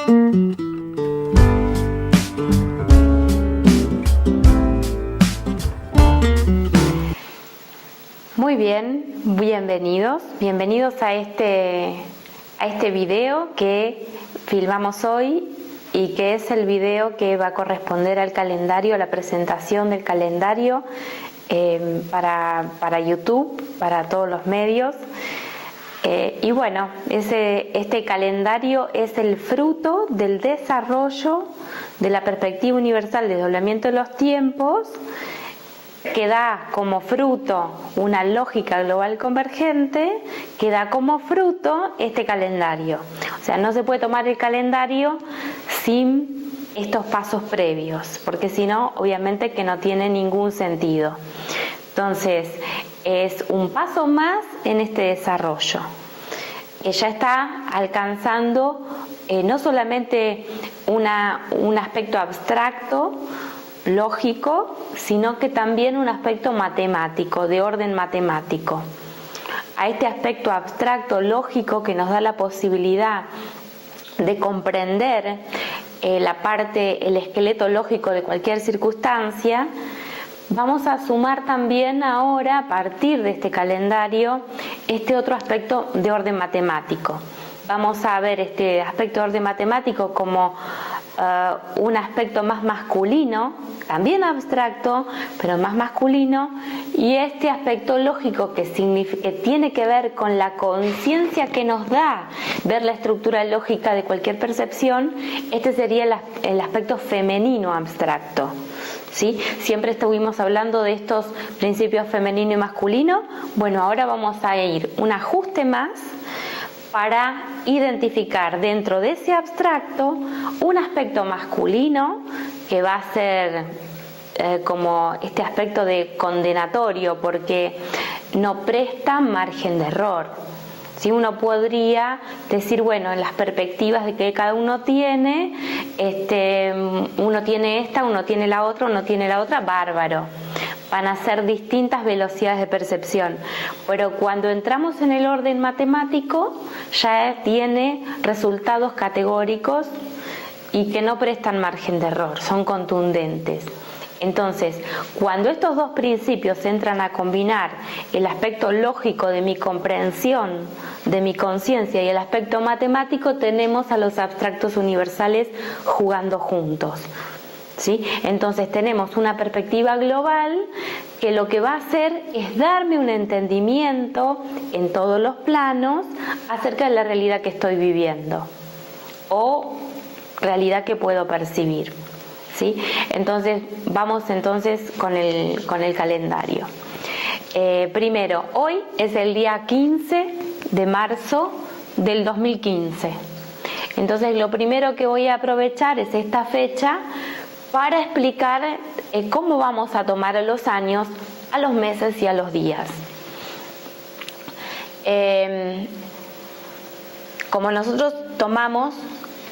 Muy bien, bienvenidos a este video que filmamos hoy y que es el video que va a corresponder al calendario, a la presentación del calendario para YouTube, para todos los medios. Y bueno, este calendario es el fruto del desarrollo de la perspectiva universal de desdoblamiento de los tiempos, que da como fruto una lógica global convergente, que da como fruto este calendario. O sea, no se puede tomar el calendario sin estos pasos previos, porque si no, obviamente que no tiene ningún sentido. Entonces, es un paso más en este desarrollo. Ella está alcanzando no solamente un aspecto abstracto, lógico, sino que también un aspecto matemático, de orden matemático. A este aspecto abstracto, lógico, que nos da la posibilidad de comprender el esqueleto lógico de cualquier circunstancia, vamos a sumar también ahora, a partir de este calendario, este otro aspecto de orden matemático. Vamos a ver este aspecto de orden matemático como un aspecto más masculino, también abstracto, pero más masculino, y este aspecto lógico que tiene que ver con la conciencia que nos da ver la estructura lógica de cualquier percepción. Este sería el aspecto femenino abstracto. ¿Sí? Siempre estuvimos hablando de estos principios femenino y masculino. Bueno, ahora vamos a ir un ajuste más para identificar dentro de ese abstracto un aspecto masculino que va a ser como este aspecto de condenatorio, porque no presta margen de error. Si uno podría decir, bueno, en las perspectivas de que cada uno tiene, uno tiene esta, uno tiene la otra, bárbaro. Van a ser distintas velocidades de percepción, pero cuando entramos en el orden matemático ya tiene resultados categóricos y que no prestan margen de error, son contundentes. Entonces, cuando estos dos principios entran a combinar el aspecto lógico de mi comprensión, de mi conciencia, y el aspecto matemático, tenemos a los abstractos universales jugando juntos. ¿Sí? Entonces tenemos una perspectiva global que lo que va a hacer es darme un entendimiento en todos los planos acerca de la realidad que estoy viviendo o realidad que puedo percibir. ¿Sí? Entonces vamos con el calendario. Primero, hoy es el día 15 de marzo del 2015. Entonces lo primero que voy a aprovechar es esta fecha para explicar cómo vamos a tomar a los años, a los meses y a los días. Como nosotros tomamos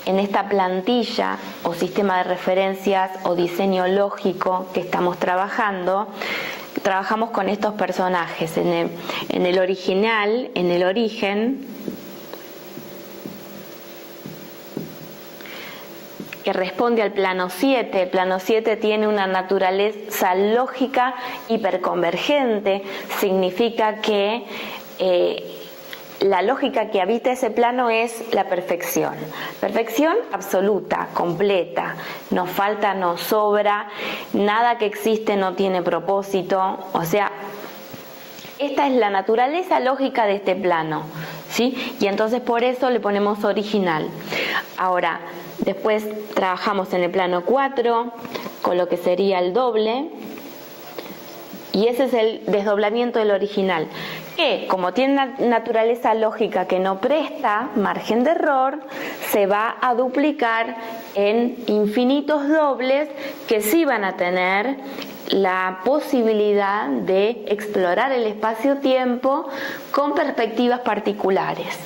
en esta plantilla o sistema de referencias o diseño lógico que estamos trabajamos con estos personajes. En el original, en el origen, que responde al plano 7. El plano 7 tiene una naturaleza lógica hiperconvergente, significa que la lógica que habita ese plano es la perfección. Perfección absoluta, completa. Nos falta, nos sobra, nada que existe no tiene propósito. O sea, esta es la naturaleza lógica de este plano, ¿sí? Y entonces por eso le ponemos original. Ahora, después trabajamos en el plano 4 con lo que sería el doble, y ese es el desdoblamiento del original, que como tiene una naturaleza lógica que no presta margen de error, se va a duplicar en infinitos dobles que sí van a tener la posibilidad de explorar el espacio-tiempo con perspectivas particulares.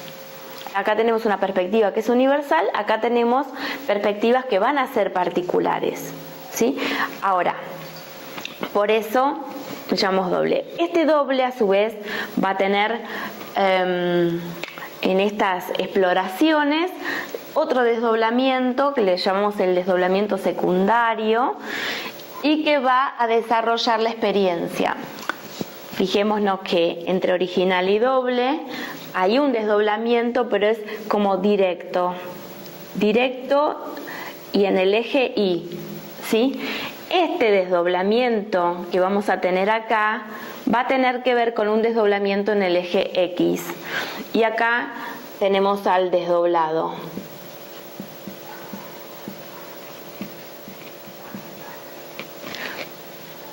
Acá tenemos una perspectiva que es universal, acá tenemos perspectivas que van a ser particulares, ¿sí? Ahora, por eso llamamos doble. Este doble a su vez va a tener en estas exploraciones otro desdoblamiento que le llamamos el desdoblamiento secundario y que va a desarrollar la experiencia. Fijémonos que entre original y doble hay un desdoblamiento, pero es como directo y en el eje Y, ¿sí? Este desdoblamiento que vamos a tener acá va a tener que ver con un desdoblamiento en el eje X. Y acá tenemos al desdoblado.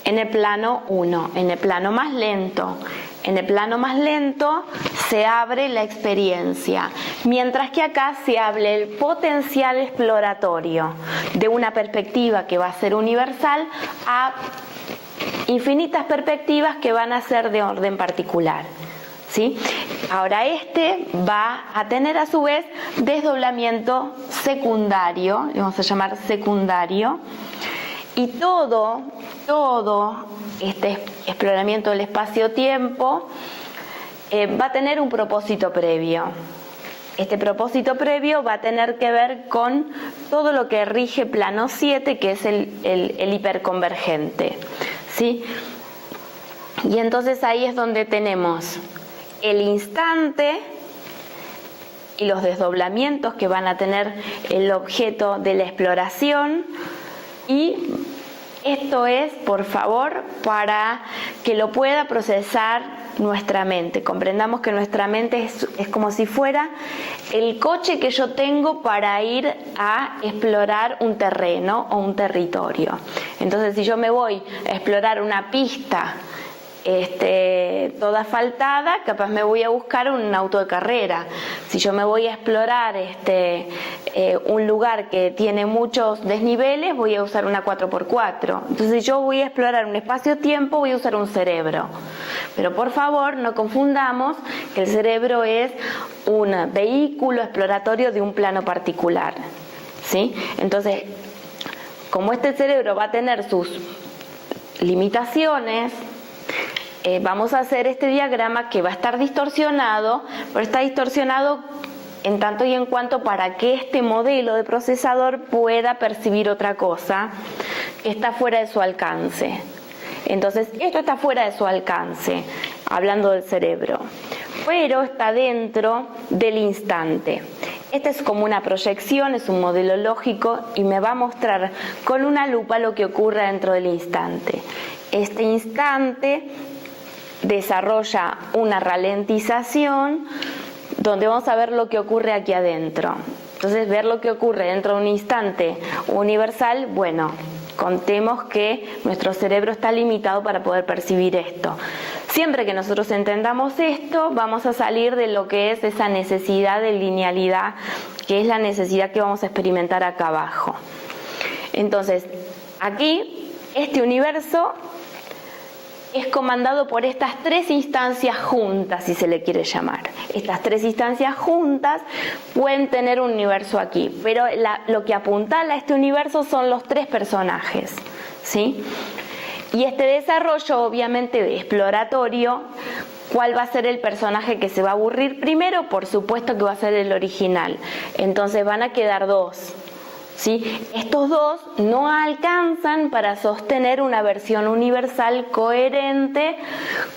En el plano 1, en el plano más lento. En el plano más lento se abre la experiencia, mientras que acá se abre el potencial exploratorio de una perspectiva que va a ser universal a infinitas perspectivas que van a ser de orden particular, ¿sí? Ahora este va a tener a su vez desdoblamiento secundario, le vamos a llamar secundario, y todo este exploramiento del espacio-tiempo va a tener un propósito previo. Este propósito previo va a tener que ver con todo lo que rige plano 7, que es el hiperconvergente, ¿sí? Y entonces ahí es donde tenemos el instante y los desdoblamientos que van a tener el objeto de la exploración. Y esto es, por favor, para que lo pueda procesar nuestra mente. Comprendamos que nuestra mente es como si fuera el coche que yo tengo para ir a explorar un terreno o un territorio. Entonces, si yo me voy a explorar una pista toda asfaltada, capaz me voy a buscar un auto de carrera. Si yo me voy a explorar un lugar que tiene muchos desniveles, voy a usar una 4x4. Entonces, si yo voy a explorar un espacio-tiempo, voy a usar un cerebro. Pero por favor, no confundamos que el cerebro es un vehículo exploratorio de un plano particular, ¿sí? Entonces, como este cerebro va a tener sus limitaciones, vamos a hacer este diagrama que va a estar distorsionado, pero está distorsionado en tanto y en cuanto para que este modelo de procesador pueda percibir otra cosa que está fuera de su alcance. Entonces, esto está fuera de su alcance, hablando del cerebro, pero está dentro del instante. Esta es como una proyección, es un modelo lógico y me va a mostrar con una lupa lo que ocurre dentro del instante. Este instante desarrolla una ralentización donde vamos a ver lo que ocurre aquí adentro. Entonces, ver lo que ocurre dentro de un instante universal, bueno, contemos que nuestro cerebro está limitado para poder percibir esto. Siempre que nosotros entendamos esto, vamos a salir de lo que es esa necesidad de linealidad, que es la necesidad que vamos a experimentar acá abajo. Entonces, aquí, este universo es comandado por estas tres instancias juntas, si se le quiere llamar. Estas tres instancias juntas pueden tener un universo aquí, pero lo que apuntala a este universo son los tres personajes, ¿sí? Y este desarrollo, obviamente, exploratorio, ¿cuál va a ser el personaje que se va a aburrir primero? Por supuesto que va a ser el original. Entonces van a quedar dos, ¿sí? Estos dos no alcanzan para sostener una versión universal coherente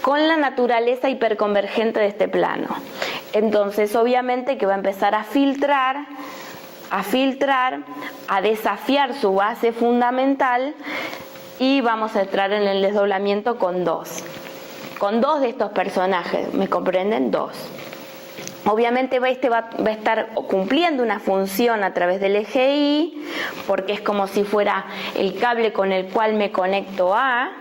con la naturaleza hiperconvergente de este plano. Entonces, obviamente que va a empezar a filtrar, a desafiar su base fundamental y vamos a entrar en el desdoblamiento con dos de estos personajes, ¿me comprenden? Dos. Obviamente este va a estar cumpliendo una función a través del eje Y, porque es como si fuera el cable con el cual me conecto a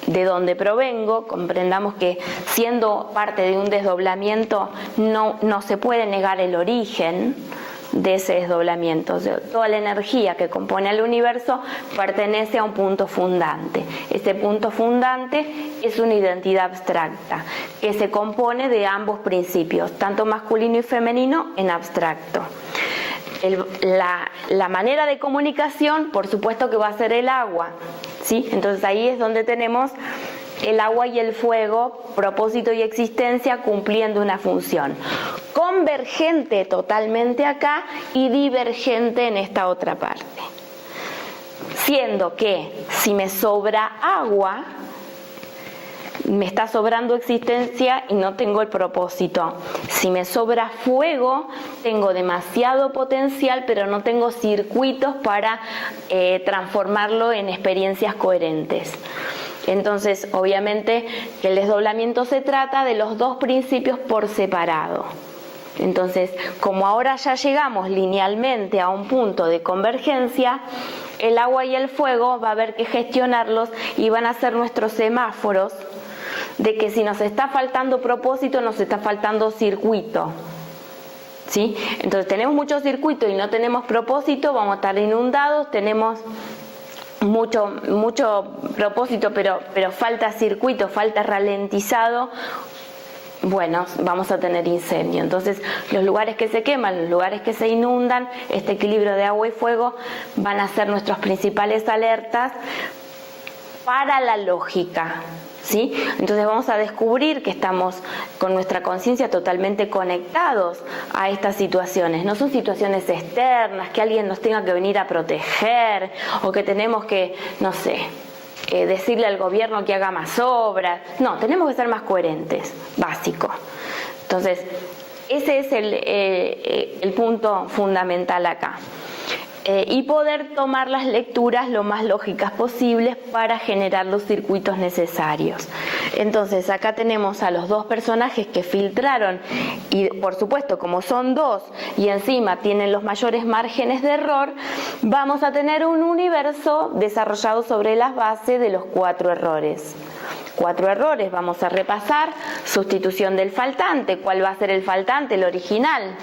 de donde provengo. Comprendamos que siendo parte de un desdoblamiento no se puede negar el origen de ese desdoblamiento. O sea, toda la energía que compone al universo pertenece a un punto fundante. Ese punto fundante es una identidad abstracta que se compone de ambos principios, tanto masculino y femenino en abstracto. La manera de comunicación, por supuesto que va a ser el agua, ¿sí? Entonces ahí es donde tenemos el agua y el fuego, propósito y existencia, cumpliendo una función. ¿Cómo convergente totalmente acá y divergente en esta otra parte. Siendo que si me sobra agua, me está sobrando existencia y no tengo el propósito. Si me sobra fuego, tengo demasiado potencial, pero no tengo circuitos para transformarlo en experiencias coherentes. Entonces, obviamente, que el desdoblamiento se trata de los dos principios por separado. Entonces, como ahora ya llegamos linealmente a un punto de convergencia, el agua y el fuego va a haber que gestionarlos y van a ser nuestros semáforos de que si nos está faltando propósito, nos está faltando circuito. ¿Sí? Entonces tenemos mucho circuito y no tenemos propósito, vamos a estar inundados, tenemos mucho propósito, pero falta circuito, falta ralentizado. Bueno, vamos a tener incendio. Entonces, los lugares que se queman, los lugares que se inundan, este equilibrio de agua y fuego van a ser nuestras principales alertas para la lógica. ¿Sí? Entonces vamos a descubrir que estamos con nuestra conciencia totalmente conectados a estas situaciones. No son situaciones externas, que alguien nos tenga que venir a proteger o que tenemos que, no sé, decirle al gobierno que haga más obras. No, tenemos que ser más coherentes, básico. Entonces, ese es el punto fundamental acá. Y poder tomar las lecturas lo más lógicas posibles para generar los circuitos necesarios. Entonces acá tenemos a los dos personajes que filtraron y por supuesto como son dos y encima tienen los mayores márgenes de error, vamos a tener un universo desarrollado sobre las bases de los 4 errores. 4 errores, vamos a repasar: sustitución del faltante. ¿Cuál va a ser el faltante? El original.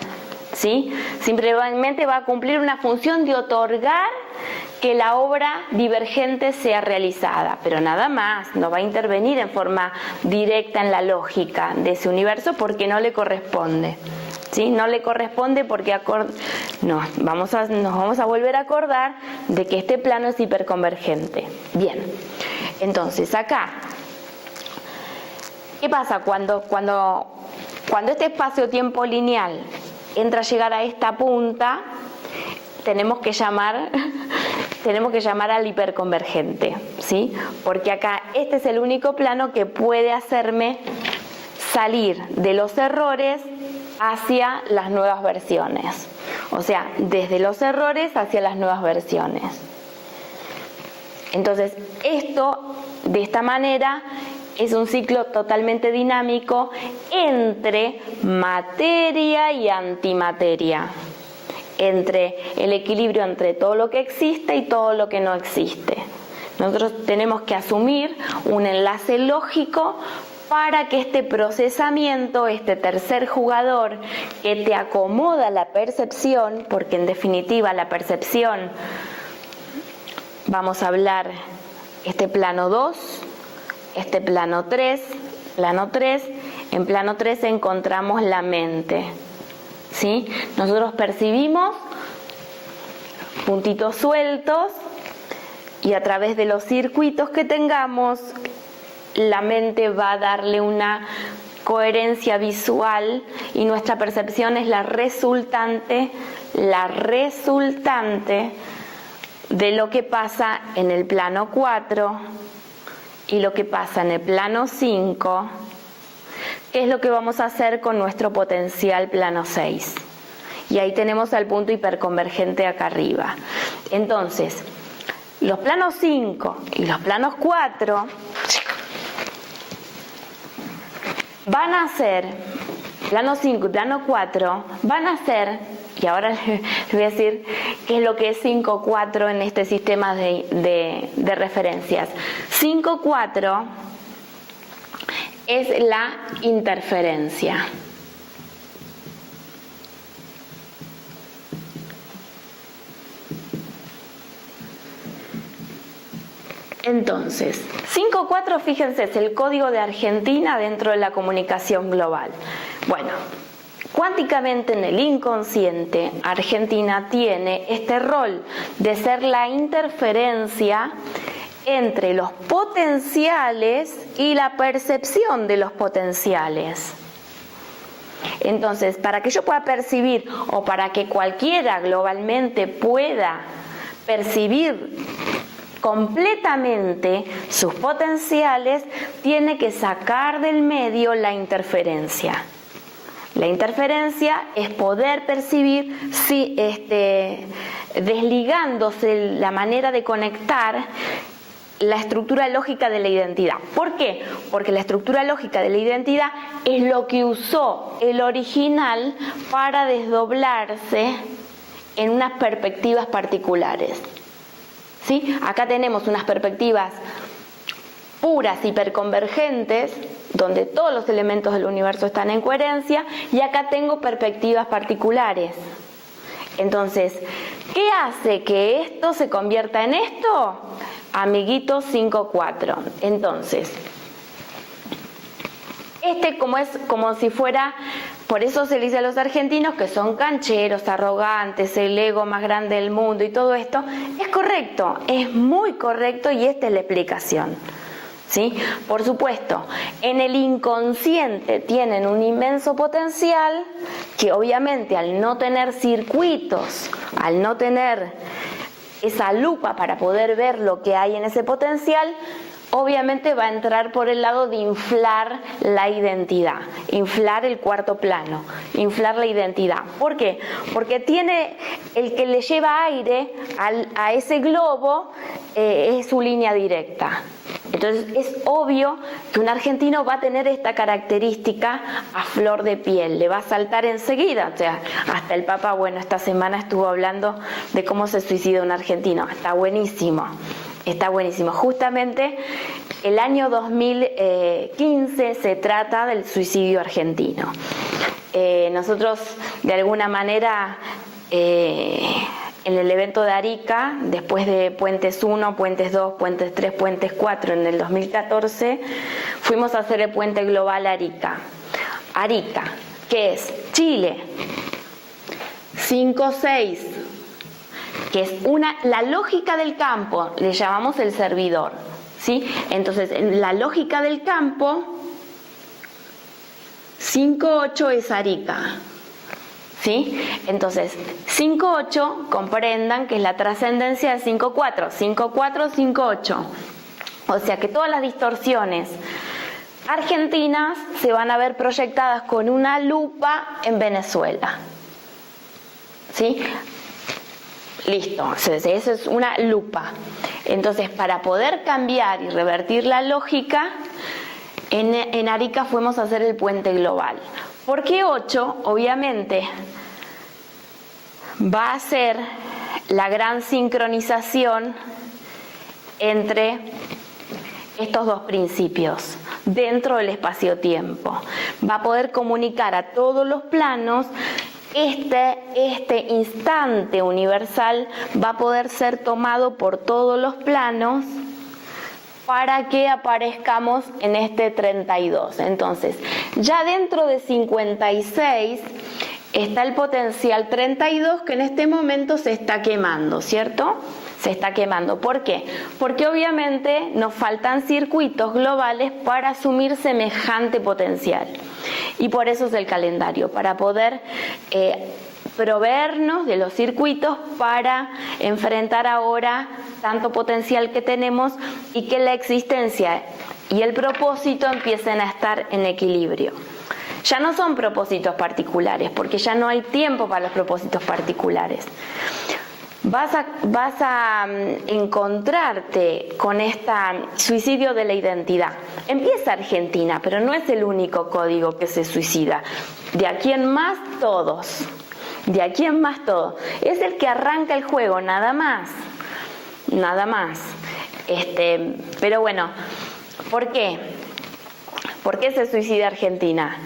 ¿Sí? Simplemente va a cumplir una función de otorgar que la obra divergente sea realizada, pero nada más, no va a intervenir en forma directa en la lógica de ese universo porque no le corresponde. ¿Sí? No le corresponde porque nos vamos a volver a acordar de que este plano es hiperconvergente. Bien, entonces acá, ¿qué pasa cuando este espacio-tiempo lineal entra a llegar a esta punta? Tenemos que llamar al hiperconvergente, ¿sí? Porque acá este es el único plano que puede hacerme salir de los errores hacia las nuevas versiones. O sea, desde los errores hacia las nuevas versiones. Entonces, esto, de esta manera, es un ciclo totalmente dinámico entre materia y antimateria, entre el equilibrio entre todo lo que existe y todo lo que no existe. Nosotros tenemos que asumir un enlace lógico para que este procesamiento, este tercer jugador que te acomoda la percepción, porque en definitiva la percepción, vamos a hablar este plano 2, este plano 3, en plano 3 encontramos la mente, ¿sí? Nosotros percibimos puntitos sueltos y a través de los circuitos que tengamos, la mente va a darle una coherencia visual y nuestra percepción es la resultante de lo que pasa en el plano 4 y lo que pasa en el plano 5, es lo que vamos a hacer con nuestro potencial plano 6. Y ahí tenemos al punto hiperconvergente acá arriba. Entonces, los planos 5 y los planos 4 van a ser, plano 5 y plano 4, van a ser, y ahora les voy a decir qué es lo que es 5-4 en este sistema de referencias. 5-4 es la interferencia. Entonces, 5-4, fíjense, es el código de Argentina dentro de la comunicación global. Bueno, cuánticamente en el inconsciente, Argentina tiene este rol de ser la interferencia entre los potenciales y la percepción de los potenciales. Entonces, para que yo pueda percibir o para que cualquiera globalmente pueda percibir completamente sus potenciales, tiene que sacar del medio la interferencia. La interferencia es poder percibir si desligándose la manera de conectar la estructura lógica de la identidad. ¿Por qué? Porque la estructura lógica de la identidad es lo que usó el original para desdoblarse en unas perspectivas particulares. ¿Sí? Acá tenemos unas perspectivas puras, hiperconvergentes, donde todos los elementos del universo están en coherencia, y acá tengo perspectivas particulares. Entonces, ¿qué hace que esto se convierta en esto? Amiguito 5-4. Entonces, como si fuera, por eso se le dice a los argentinos que son cancheros, arrogantes, el ego más grande del mundo y todo esto. Es correcto, es muy correcto, y esta es la explicación. ¿Sí? Por supuesto, en el inconsciente tienen un inmenso potencial que obviamente al no tener circuitos, al no tener esa lupa para poder ver lo que hay en ese potencial, obviamente va a entrar por el lado de inflar la identidad, inflar el cuarto plano, inflar la identidad. ¿Por qué? Porque tiene el que le lleva aire a ese globo, es su línea directa. Entonces es obvio que un argentino va a tener esta característica a flor de piel, le va a saltar enseguida. O sea, hasta el Papa, bueno, esta semana estuvo hablando de cómo se suicida un argentino. Está buenísimo, está buenísimo. Justamente el año 2015 se trata del suicidio argentino. Nosotros de alguna manera en el evento de Arica, después de Puentes 1, Puentes 2, Puentes 3, Puentes 4 en el 2014, fuimos a hacer el puente global Arica. Arica, que es Chile, 5-6, que es la lógica del campo, le llamamos el servidor, ¿sí? Entonces, en la lógica del campo, 5-8 es Arica. ¿Sí? Entonces, 5-8, comprendan que es la trascendencia de 5-4, 5-4, 5-8. O sea que todas las distorsiones argentinas se van a ver proyectadas con una lupa en Venezuela. ¿Sí? Listo, entonces, eso es una lupa. Entonces, para poder cambiar y revertir la lógica, en Arica fuimos a hacer el puente global. Porque 8, obviamente, va a ser la gran sincronización entre estos dos principios dentro del espacio-tiempo. Va a poder comunicar a todos los planos. Este instante universal va a poder ser tomado por todos los planos para que aparezcamos en este 32. Entonces, ya dentro de 56 está el potencial 32 que en este momento se está quemando, ¿cierto? Se está quemando. ¿Por qué? Porque obviamente nos faltan circuitos globales para asumir semejante potencial. Y por eso es el calendario, para poder proveernos de los circuitos para enfrentar ahora tanto potencial que tenemos y que la existencia y el propósito empiecen a estar en equilibrio. Ya no son propósitos particulares, porque ya no hay tiempo para los propósitos particulares. Vas a encontrarte con este suicidio de la identidad. Empieza Argentina, pero no es el único código que se suicida. De aquí en más, todos. De aquí en más, todos. Es el que arranca el juego, nada más. Nada más. Pero bueno, ¿por qué? ¿Por qué se suicida Argentina?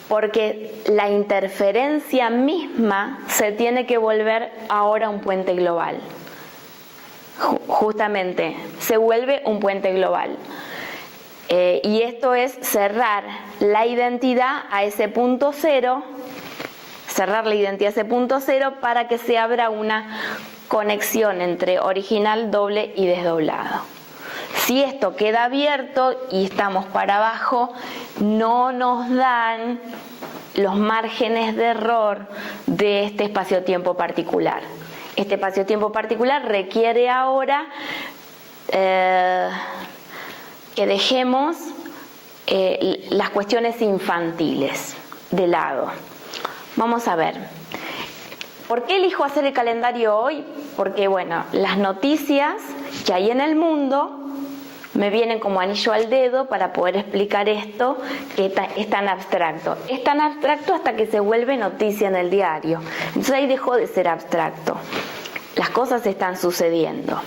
Porque la interferencia misma se tiene que volver ahora un puente global. Justamente, se vuelve un puente global. Y esto es cerrar la identidad a ese punto cero, cerrar la identidad a ese punto cero para que se abra una conexión entre original, doble y desdoblado. Si esto queda abierto y estamos para abajo, no nos dan los márgenes de error de este espacio-tiempo particular. Este espacio-tiempo particular requiere ahora que dejemos las cuestiones infantiles de lado. Vamos a ver. ¿Por qué elijo hacer el calendario hoy? Porque, bueno, las noticias que hay en el mundo me vienen como anillo al dedo para poder explicar esto que es tan abstracto. Es tan abstracto hasta que se vuelve noticia en el diario. Entonces ahí dejó de ser abstracto. Las cosas están sucediendo.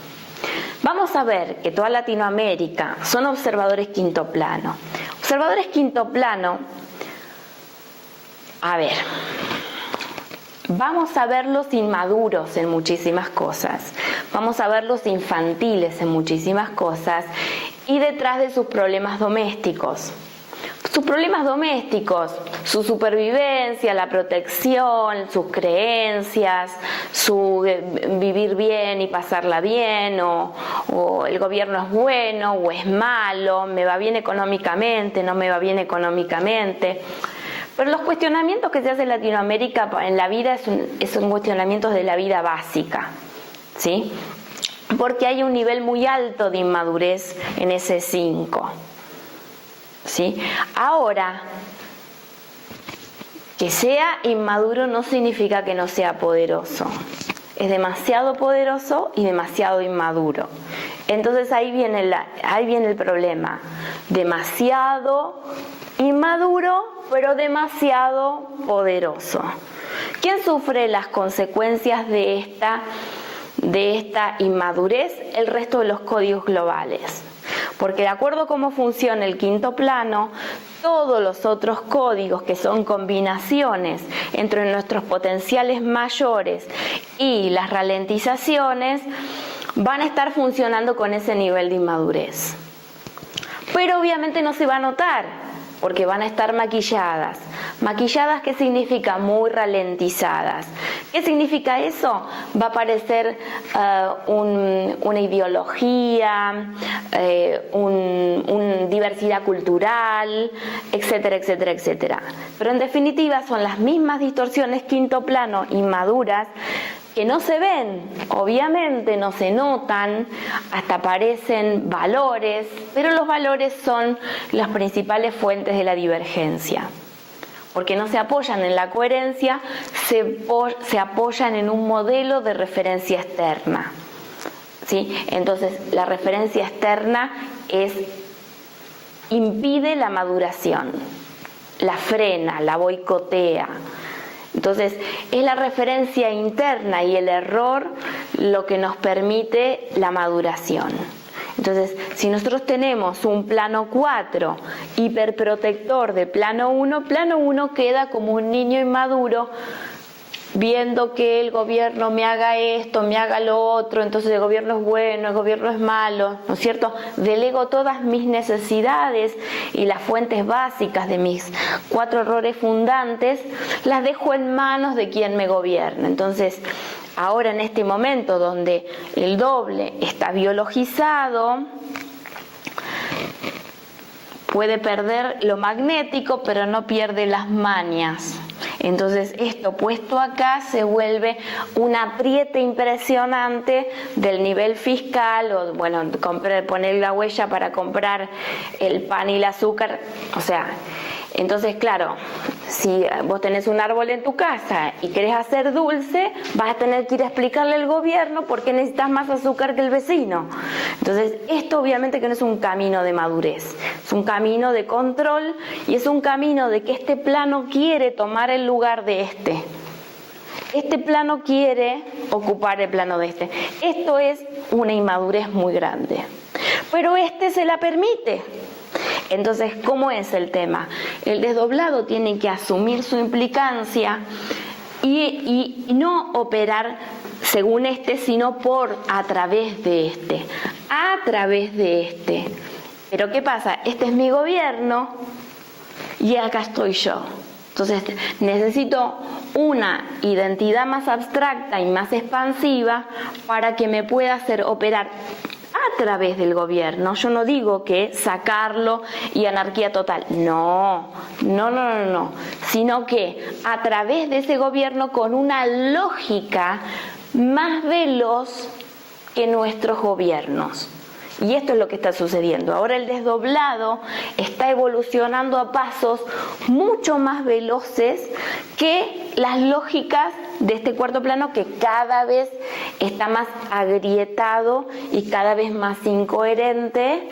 Vamos a ver que toda Latinoamérica son observadores quinto plano. Observadores quinto plano, a ver, vamos a verlos inmaduros en muchísimas cosas, vamos a verlos infantiles en muchísimas cosas y detrás de sus problemas domésticos. Sus problemas domésticos, su supervivencia, la protección, sus creencias, su vivir bien y pasarla bien, o el gobierno es bueno o es malo, me va bien económicamente, no me va bien económicamente. Pero los cuestionamientos que se hace en Latinoamérica en la vida son cuestionamientos de la vida básica, ¿sí? Porque hay un nivel muy alto de inmadurez en ese 5. ¿Sí? Ahora, que sea inmaduro no significa que no sea poderoso. Es demasiado poderoso y demasiado inmaduro. Entonces ahí viene el problema. Demasiado inmaduro, pero demasiado poderoso. ¿Quién sufre las consecuencias de esta inmadurez? El resto de los códigos globales. Porque de acuerdo a cómo funciona el quinto plano, todos los otros códigos que son combinaciones entre nuestros potenciales mayores y las ralentizaciones van a estar funcionando con ese nivel de inmadurez. Pero obviamente no se va a notar, porque van a estar maquilladas. ¿Maquilladas qué significa? Muy ralentizadas. ¿Qué significa eso? Va a aparecer una ideología, una diversidad cultural, etcétera, etcétera, etcétera. Pero en definitiva son las mismas distorsiones quinto plano inmaduras que no se ven, obviamente no se notan, hasta aparecen valores, pero los valores son las principales fuentes de la divergencia. Porque no se apoyan en la coherencia, se apoyan en un modelo de referencia externa. ¿Sí? Entonces, la referencia externa impide la maduración, la frena, la boicotea. Entonces, es la referencia interna y el error lo que nos permite la maduración. Entonces, si nosotros tenemos un plano 4 hiperprotector de plano 1 queda como un niño inmaduro viendo que el gobierno me haga esto, me haga lo otro, entonces el gobierno es bueno, el gobierno es malo, ¿no es cierto? Delego todas mis necesidades y las fuentes básicas de mis 4 errores fundantes, las dejo en manos de quien me gobierna. Entonces, ahora en este momento donde el doble está biologizado, puede perder lo magnético, pero no pierde las mañas. Entonces esto puesto acá se vuelve un apriete impresionante del nivel fiscal, o bueno, poner la huella para comprar el pan y el azúcar, o sea, entonces claro, si vos tenés un árbol en tu casa y querés hacer dulce, vas a tener que ir a explicarle al gobierno por qué necesitas más azúcar que el vecino. Entonces esto obviamente que no es un camino de madurez, es un camino de control y es un camino de que este plano quiere tomar el lugar de este. Este plano quiere ocupar el plano de este. Esto es una inmadurez muy grande. Pero este se la permite. Entonces, ¿cómo es el tema? El desdoblado tiene que asumir su implicancia y no operar según este, sino a través de este. A través de este. Pero ¿qué pasa? Este es mi gobierno y acá estoy yo. Entonces, necesito una identidad más abstracta y más expansiva para que me pueda hacer operar a través del gobierno. Yo no digo que sacarlo y anarquía total, no, sino que a través de ese gobierno con una lógica más veloz que nuestros gobiernos. Y esto es lo que está sucediendo. Ahora el desdoblado está evolucionando a pasos mucho más veloces que las lógicas de este cuarto plano, que cada vez está más agrietado y cada vez más incoherente,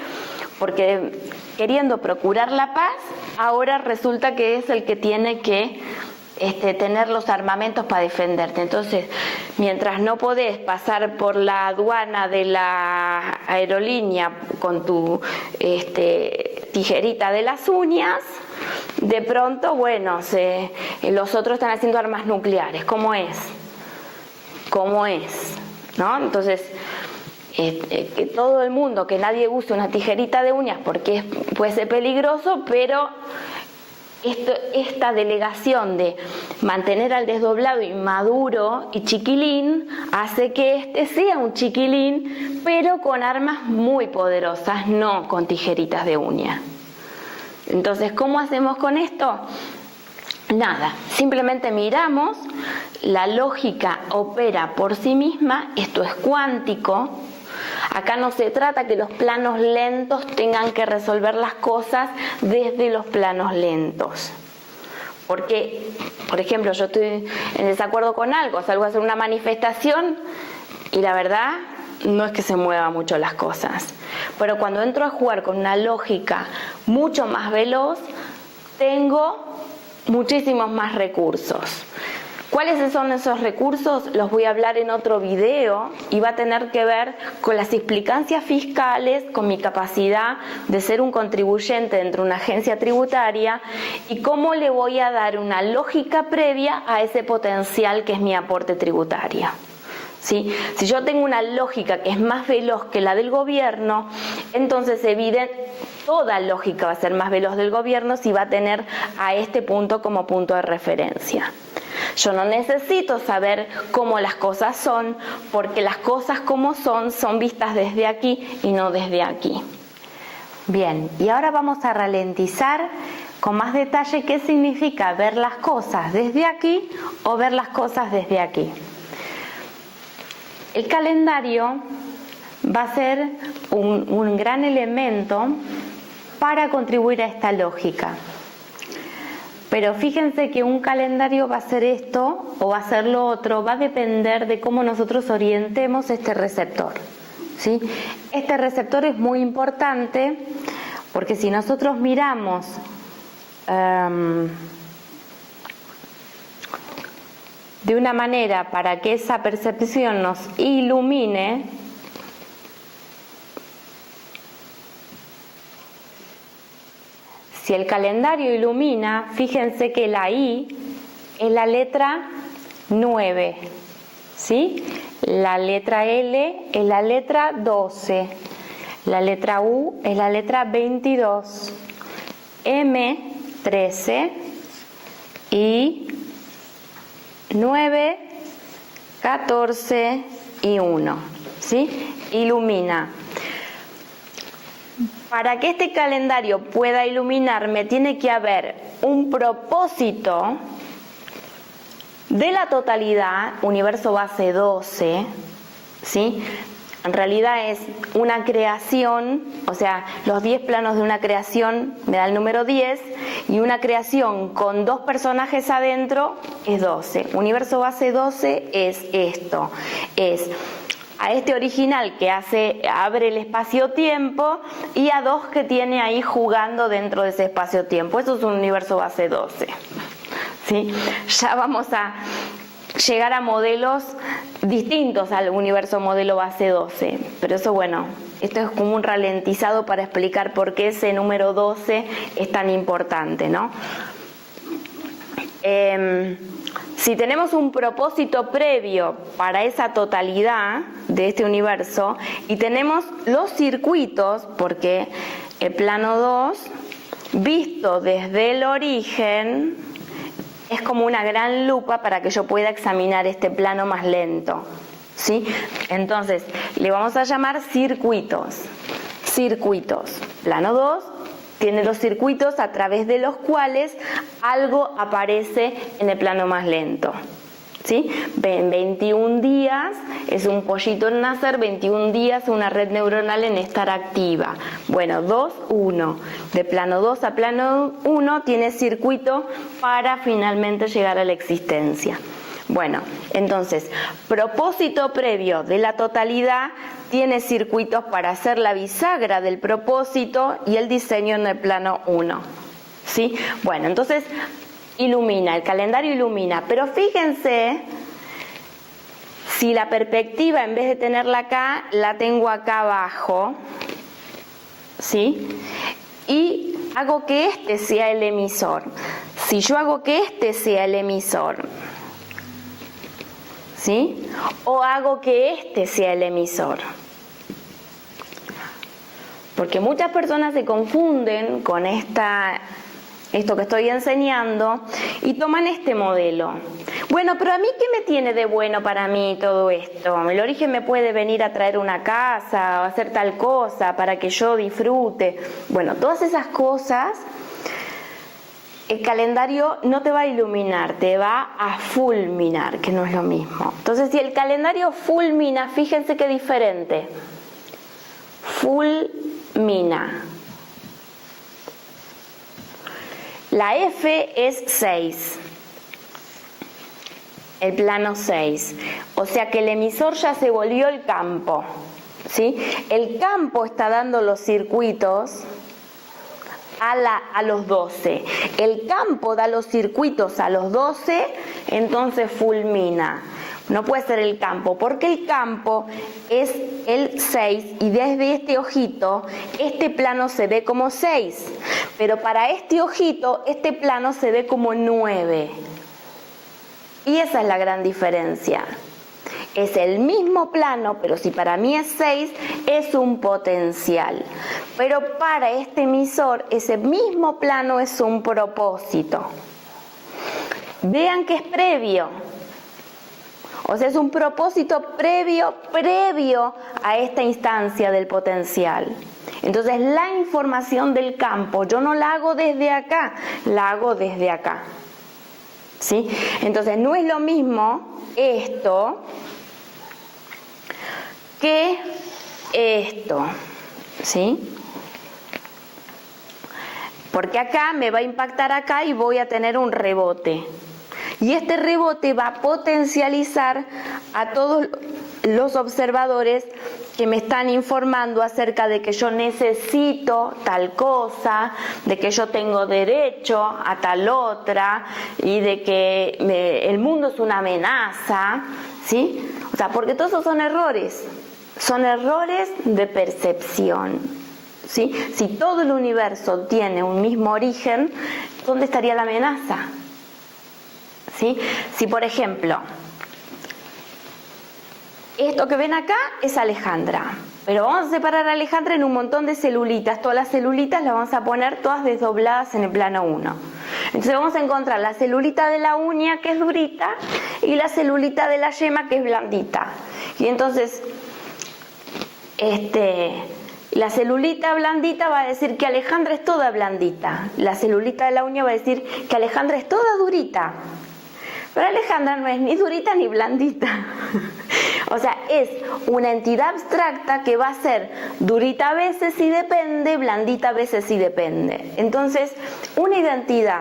porque queriendo procurar la paz, ahora resulta que es el que tiene que tener los armamentos para defenderte. Entonces, mientras no podés pasar por la aduana de la aerolínea con tu tijerita de las uñas, de pronto, bueno, los otros están haciendo armas nucleares. ¿Cómo es? ¿No? Entonces, que todo el mundo, que nadie use una tijerita de uñas porque puede ser peligroso, pero esta delegación de mantener al desdoblado inmaduro y chiquilín hace que sea un chiquilín, pero con armas muy poderosas, no con tijeritas de uña. Entonces, ¿cómo hacemos con esto? Nada, simplemente miramos, la lógica opera por sí misma, esto es cuántico. Acá no se trata que los planos lentos tengan que resolver las cosas desde los planos lentos. Porque, por ejemplo, yo estoy en desacuerdo con algo, salgo a hacer una manifestación y la verdad no es que se muevan mucho las cosas. Pero cuando entro a jugar con una lógica mucho más veloz, tengo muchísimos más recursos. ¿Cuáles son esos recursos? Los voy a hablar en otro video y va a tener que ver con las implicancias fiscales, con mi capacidad de ser un contribuyente dentro de una agencia tributaria y cómo le voy a dar una lógica previa a ese potencial que es mi aporte tributario. ¿Sí? Si yo tengo una lógica que es más veloz que la del gobierno, entonces toda lógica va a ser más veloz del gobierno si va a tener a este punto como punto de referencia. Yo no necesito saber cómo las cosas son, porque las cosas como son vistas desde aquí y no desde aquí. Bien, y ahora vamos a ralentizar con más detalle qué significa ver las cosas desde aquí o ver las cosas desde aquí. El calendario va a ser un gran elemento para contribuir a esta lógica. Pero fíjense que un calendario va a ser esto o va a ser lo otro, va a depender de cómo nosotros orientemos este receptor. ¿Sí? Este receptor es muy importante porque si nosotros miramos de una manera para que esa percepción nos ilumine, si el calendario ilumina, fíjense que la I es la letra 9, ¿sí? La letra L es la letra 12, la letra U es la letra 22, M 13 y 9, 14 y 1, ¿sí? Ilumina. Para que este calendario pueda iluminarme, tiene que haber un propósito de la totalidad, universo base 12, ¿sí? En realidad es una creación, o sea, los 10 planos de una creación me da el número 10, y una creación con 2 personajes adentro es 12. Universo base 12 es esto, es a este original que abre el espacio-tiempo y a 2 que tiene ahí jugando dentro de ese espacio-tiempo. Eso es un universo base 12. ¿Sí? Ya vamos a llegar a modelos distintos al universo modelo base 12, pero eso, bueno, esto es como un ralentizado para explicar por qué ese número 12 es tan importante, ¿no? Si tenemos un propósito previo para esa totalidad de este universo y tenemos los circuitos, porque el plano 2, visto desde el origen, es como una gran lupa para que yo pueda examinar este plano más lento. ¿sí? Entonces, le vamos a llamar circuitos. Circuitos. Plano 2 tiene los circuitos a través de los cuales algo aparece en el plano más lento. ¿Sí? En 21 días es un pollito en nacer, 21 días una red neuronal en estar activa. Bueno, 2, 1. De plano 2 a plano 1 tiene circuito para finalmente llegar a la existencia. Bueno, entonces, propósito previo de la totalidad tiene circuitos para hacer la bisagra del propósito y el diseño en el plano 1. ¿Sí? Bueno, entonces ilumina, el calendario ilumina, pero fíjense si la perspectiva en vez de tenerla acá, la tengo acá abajo, ¿sí? Y hago que este sea el emisor. Si yo hago que este sea el emisor, ¿sí? O hago que este sea el emisor. Porque muchas personas se confunden con esto que estoy enseñando y toman este modelo. Bueno, pero a mí, ¿qué me tiene de bueno para mí todo esto? El origen me puede venir a traer una casa o hacer tal cosa para que yo disfrute. Bueno, todas esas cosas, el calendario no te va a iluminar, te va a fulminar, que no es lo mismo. Entonces, si el calendario fulmina, fíjense qué diferente. Fulmina. La F es 6, el plano 6, o sea que el emisor ya se volvió el campo, ¿sí? El campo está dando los circuitos a los 12, el campo da los circuitos a los 12, entonces fulmina. No puede ser el campo, porque el campo es el 6 y desde este ojito, este plano se ve como 6. Pero para este ojito, este plano se ve como 9. Y esa es la gran diferencia. Es el mismo plano, pero si para mí es 6, es un potencial. Pero para este emisor, ese mismo plano es un propósito. Vean que es previo. O sea, es un propósito previo a esta instancia del potencial. Entonces, la información del campo, yo no la hago desde acá, la hago desde acá. ¿Sí? Entonces, no es lo mismo esto que esto. ¿Sí? Porque acá me va a impactar acá y voy a tener un rebote. Y este rebote va a potencializar a todos los observadores que me están informando acerca de que yo necesito tal cosa, de que yo tengo derecho a tal otra y de que el mundo es una amenaza, ¿sí? O sea, porque todos esos son errores de percepción, ¿sí? Si todo el universo tiene un mismo origen, ¿dónde estaría la amenaza? ¿Sí? Si por ejemplo, esto que ven acá es Alejandra, pero vamos a separar a Alejandra en un montón de celulitas, todas las celulitas las vamos a poner todas desdobladas en el plano 1. Entonces vamos a encontrar la celulita de la uña que es durita y la celulita de la yema que es blandita. Y entonces, la celulita blandita va a decir que Alejandra es toda blandita, la celulita de la uña va a decir que Alejandra es toda durita. Pero Alejandra no es ni durita ni blandita. O sea, es una entidad abstracta que va a ser durita a veces si depende, blandita a veces si depende. Entonces, una identidad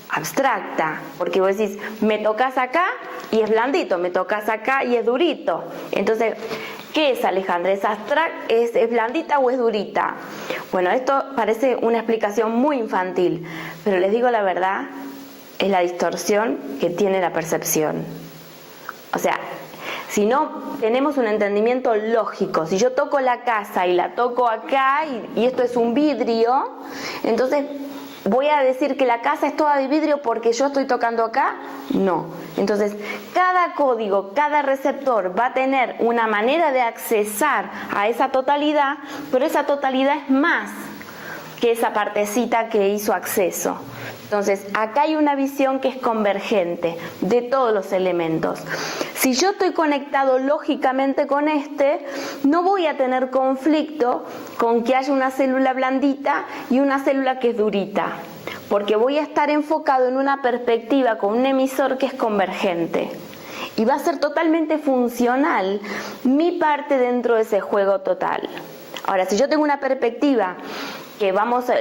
abstracta, porque vos decís, me tocas acá y es blandito, me tocas acá y es durito. Entonces, ¿qué es Alejandra? ¿Es blandita o es durita? Bueno, esto parece una explicación muy infantil, pero les digo la verdad, es la distorsión que tiene la percepción. O sea, si no tenemos un entendimiento lógico, si yo toco la casa y la toco acá y esto es un vidrio, entonces ¿voy a decir que la casa es toda de vidrio porque yo estoy tocando acá? No. Entonces, cada código, cada receptor va a tener una manera de accesar a esa totalidad, pero esa totalidad es más que esa partecita que hizo acceso. Entonces, acá hay una visión que es convergente de todos los elementos. Si yo estoy conectado lógicamente con no voy a tener conflicto con que haya una célula blandita y una célula que es durita, porque voy a estar enfocado en una perspectiva con un emisor que es convergente. Y va a ser totalmente funcional mi parte dentro de ese juego total. Ahora, si yo tengo una perspectiva que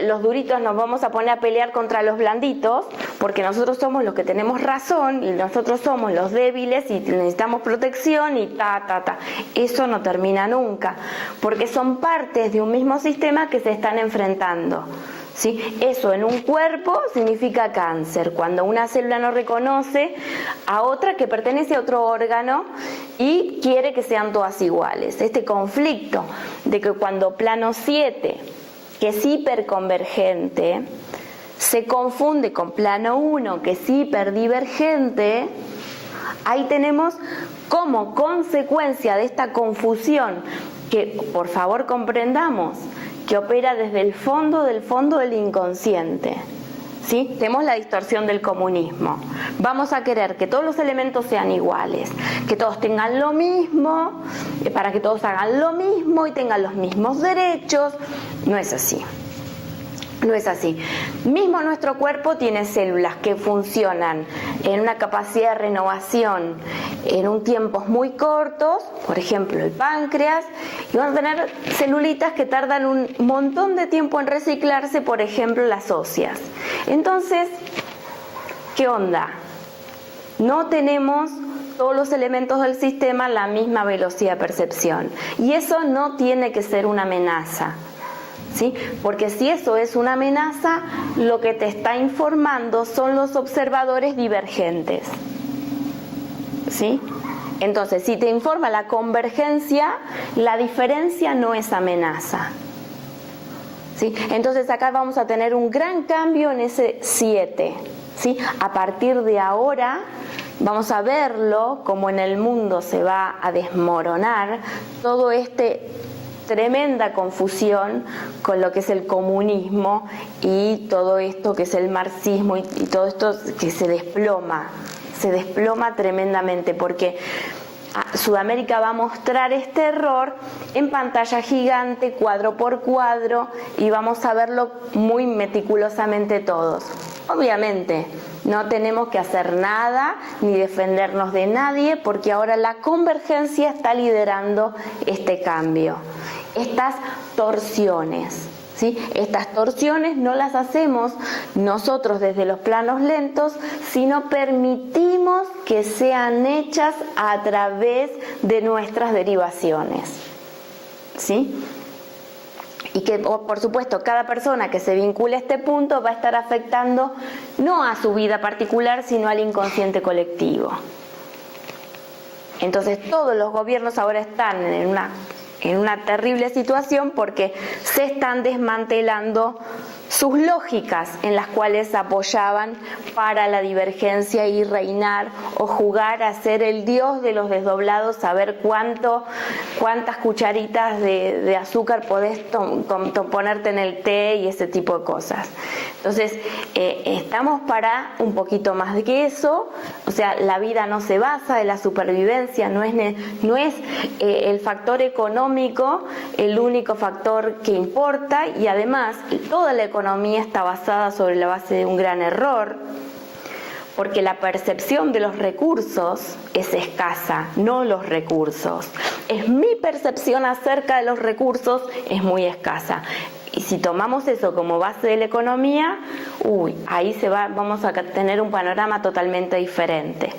los duritos nos vamos a poner a pelear contra los blanditos, porque nosotros somos los que tenemos razón y nosotros somos los débiles y necesitamos protección y eso no termina nunca, porque son partes de un mismo sistema que se están enfrentando. ¿Sí? Eso en un cuerpo significa cáncer, cuando una célula no reconoce a otra que pertenece a otro órgano y quiere que sean todas iguales. Este conflicto de que cuando plano 7, que es hiperconvergente, se confunde con plano 1, que es hiperdivergente, ahí tenemos como consecuencia de esta confusión, que por favor comprendamos, que opera desde el fondo del inconsciente. ¿Sí? Tenemos la distorsión del comunismo. Vamos a querer que todos los elementos sean iguales, que todos tengan lo mismo, para que todos hagan lo mismo y tengan los mismos derechos. No es así. No es así. Mismo nuestro cuerpo tiene células que funcionan en una capacidad de renovación en un tiempos muy cortos, por ejemplo el páncreas, y van a tener celulitas que tardan un montón de tiempo en reciclarse, por ejemplo las óseas. Entonces, ¿qué onda? No tenemos todos los elementos del sistema a la misma velocidad de percepción, y eso no tiene que ser una amenaza. ¿Sí? Porque si eso es una amenaza, lo que te está informando son los observadores divergentes. ¿Sí? Entonces, si te informa la convergencia, la diferencia no es amenaza. ¿Sí? Entonces acá vamos a tener un gran cambio en ese 7. ¿Sí? A partir de ahora vamos a verlo como en el mundo se va a desmoronar todo tremenda confusión con lo que es el comunismo y todo esto que es el marxismo y todo esto que se desploma tremendamente, porque Sudamérica va a mostrar este error en pantalla gigante, cuadro por cuadro, y vamos a verlo muy meticulosamente todos. Obviamente no tenemos que hacer nada ni defendernos de nadie, porque ahora la convergencia está liderando este cambio. Estas torsiones, ¿sí? Estas torsiones no las hacemos nosotros desde los planos lentos, sino permitimos que sean hechas a través de nuestras derivaciones, ¿sí? Y que, por supuesto, cada persona que se vincule a este punto va a estar afectando no a su vida particular, sino al inconsciente colectivo. Entonces, todos los gobiernos ahora están en una terrible situación porque se están desmantelando sus lógicas en las cuales apoyaban para la divergencia y reinar o jugar a ser el dios de los desdoblados, saber cuántas cucharitas de azúcar podés ponerte en el té y ese tipo de cosas. Entonces, estamos para un poquito más de que eso. O sea, la vida no se basa en la supervivencia, no es el factor económico el único factor que importa, y además toda la economía está basada sobre la base de un gran error, porque la percepción de los recursos es escasa, no los recursos. Es mi percepción acerca de los recursos, es muy escasa. Y si tomamos eso como base de la economía, ahí vamos a tener un panorama totalmente diferente.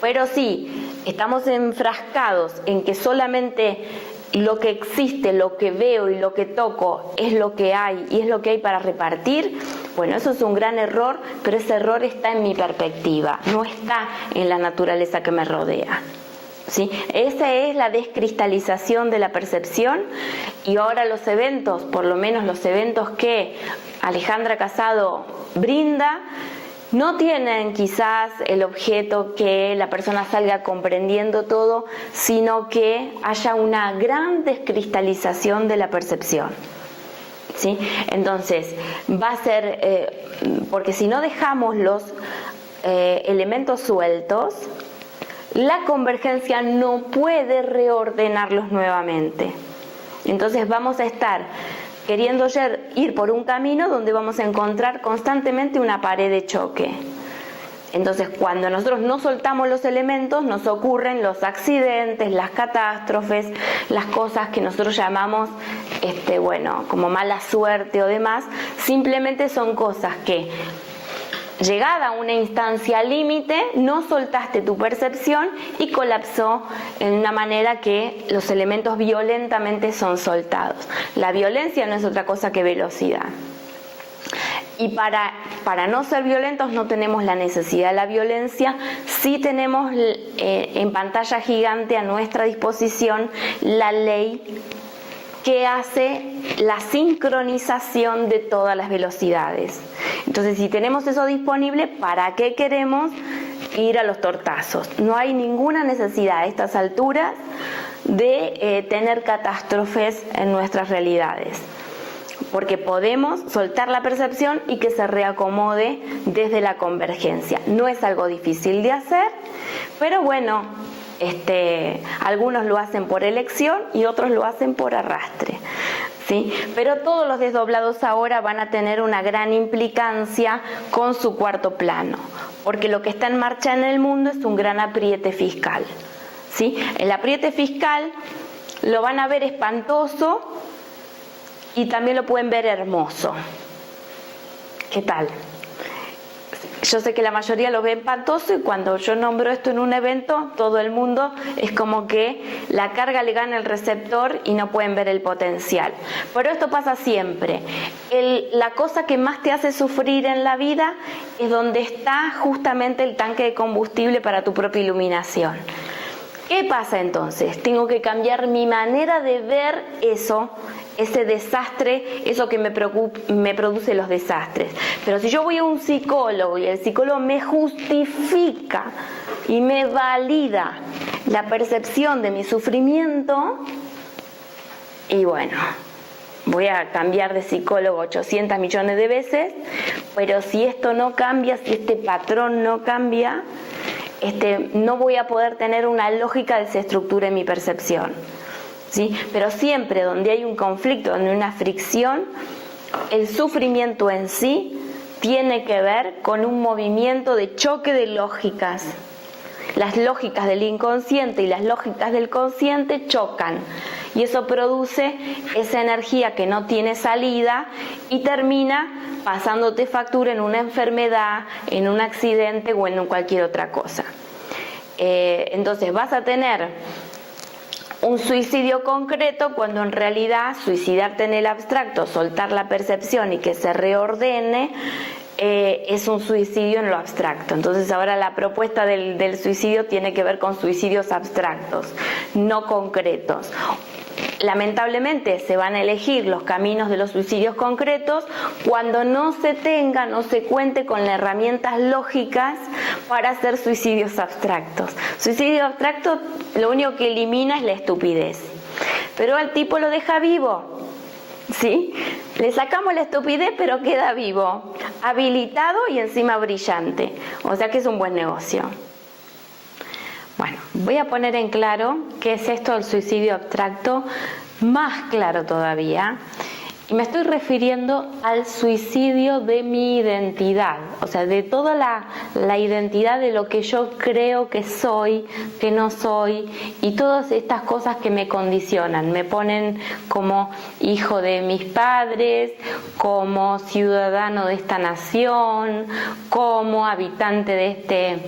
Pero si estamos enfrascados en que solamente lo que existe, lo que veo y lo que toco es lo que hay y es lo que hay para repartir, bueno, eso es un gran error, pero ese error está en mi perspectiva, no está en la naturaleza que me rodea. ¿Sí? Esa es la descristalización de la percepción, y ahora los eventos, por lo menos los eventos que Alejandra Casado brinda, no tienen quizás el objeto que la persona salga comprendiendo todo, sino que haya una gran descristalización de la percepción. ¿Sí? Entonces, va a ser, porque si no dejamos los elementos sueltos, la convergencia no puede reordenarlos nuevamente. Entonces vamos a estar queriendo ir por un camino donde vamos a encontrar constantemente una pared de choque. Entonces, cuando nosotros no soltamos los elementos, nos ocurren los accidentes, las catástrofes, las cosas que nosotros llamamos, como mala suerte o demás. Simplemente son cosas que, llegada a una instancia límite, no soltaste tu percepción y colapsó en una manera que los elementos violentamente son soltados. La violencia no es otra cosa que velocidad. Y para no ser violentos no tenemos la necesidad de la violencia, sí tenemos en pantalla gigante a nuestra disposición la ley que hace la sincronización de todas las velocidades. Entonces, si tenemos eso disponible, ¿para qué queremos ir a los tortazos? No hay ninguna necesidad a estas alturas de tener catástrofes en nuestras realidades, porque podemos soltar la percepción y que se reacomode desde la convergencia. No es algo difícil de hacer, pero bueno, algunos lo hacen por elección y otros lo hacen por arrastre, ¿sí? Pero todos los desdoblados ahora van a tener una gran implicancia con su cuarto plano, porque lo que está en marcha en el mundo es un gran apriete fiscal, ¿sí? El apriete fiscal lo van a ver espantoso y también lo pueden ver hermoso. ¿Qué tal? Yo sé que la mayoría lo ve espantoso y cuando yo nombro esto en un evento, todo el mundo es como que la carga le gana el receptor y no pueden ver el potencial. Pero esto pasa siempre. La cosa que más te hace sufrir en la vida es donde está justamente el tanque de combustible para tu propia iluminación. ¿Qué pasa entonces? Tengo que cambiar mi manera de ver eso, ese desastre, eso que me produce los desastres. Pero si yo voy a un psicólogo y el psicólogo me justifica y me valida la percepción de mi sufrimiento, y bueno, voy a cambiar de psicólogo 800 millones de veces, pero si esto no cambia, si este patrón no cambia, no voy a poder tener una lógica de esa estructura en mi percepción, ¿sí? Pero siempre donde hay un conflicto, donde hay una fricción, el sufrimiento en sí tiene que ver con un movimiento de choque de lógicas. Las lógicas del inconsciente y las lógicas del consciente chocan y eso produce esa energía que no tiene salida y termina pasándote factura en una enfermedad, en un accidente o en cualquier otra cosa. Entonces vas a tener un suicidio concreto cuando en realidad suicidarte en el abstracto, soltar la percepción y que se reordene, es un suicidio en lo abstracto. Entonces ahora la propuesta del suicidio tiene que ver con suicidios abstractos, no concretos. Lamentablemente se van a elegir los caminos de los suicidios concretos cuando no se cuente con las herramientas lógicas para hacer suicidios abstractos. Suicidio abstracto lo único que elimina es la estupidez, pero al tipo lo deja vivo, ¿sí? Le sacamos la estupidez pero queda vivo, habilitado y encima brillante, o sea que es un buen negocio. Bueno, voy a poner en claro qué es esto del suicidio abstracto, más claro todavía, y me estoy refiriendo al suicidio de mi identidad, o sea, de toda la identidad de lo que yo creo que soy, que no soy, y todas estas cosas que me condicionan, me ponen como hijo de mis padres, como ciudadano de esta nación, como habitante de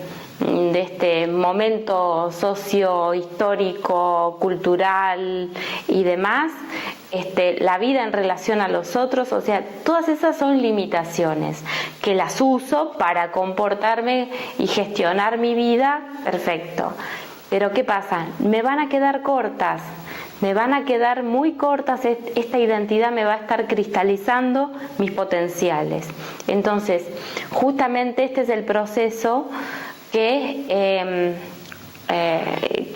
este momento socio-histórico, cultural y demás, la vida en relación a los otros, o sea, todas esas son limitaciones que las uso para comportarme y gestionar mi vida, perfecto. Pero ¿qué pasa? Me van a quedar cortas, me van a quedar muy cortas, esta identidad me va a estar cristalizando mis potenciales. Entonces, justamente este es el proceso que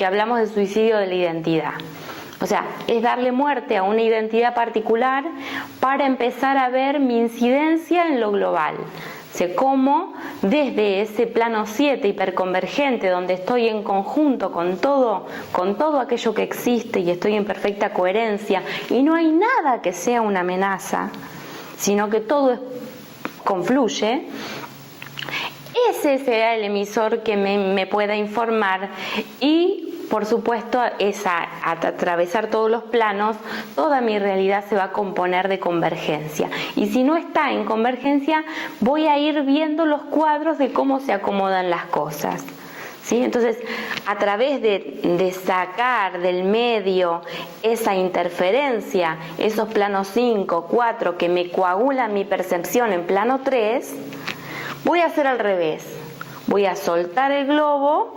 hablamos de suicidio de la identidad. O sea, es darle muerte a una identidad particular para empezar a ver mi incidencia en lo global, cómo desde ese plano 7 hiperconvergente, donde estoy en conjunto con todo aquello que existe y estoy en perfecta coherencia y no hay nada que sea una amenaza, sino que todo confluye, ese será el emisor que me pueda informar y por supuesto es a atravesar todos los planos, toda mi realidad se va a componer de convergencia. Y si no está en convergencia, voy a ir viendo los cuadros de cómo se acomodan las cosas. ¿Sí? Entonces, a través de sacar del medio esa interferencia, esos planos 5, 4 que me coagulan mi percepción en plano 3, voy a hacer al revés. Voy a soltar el globo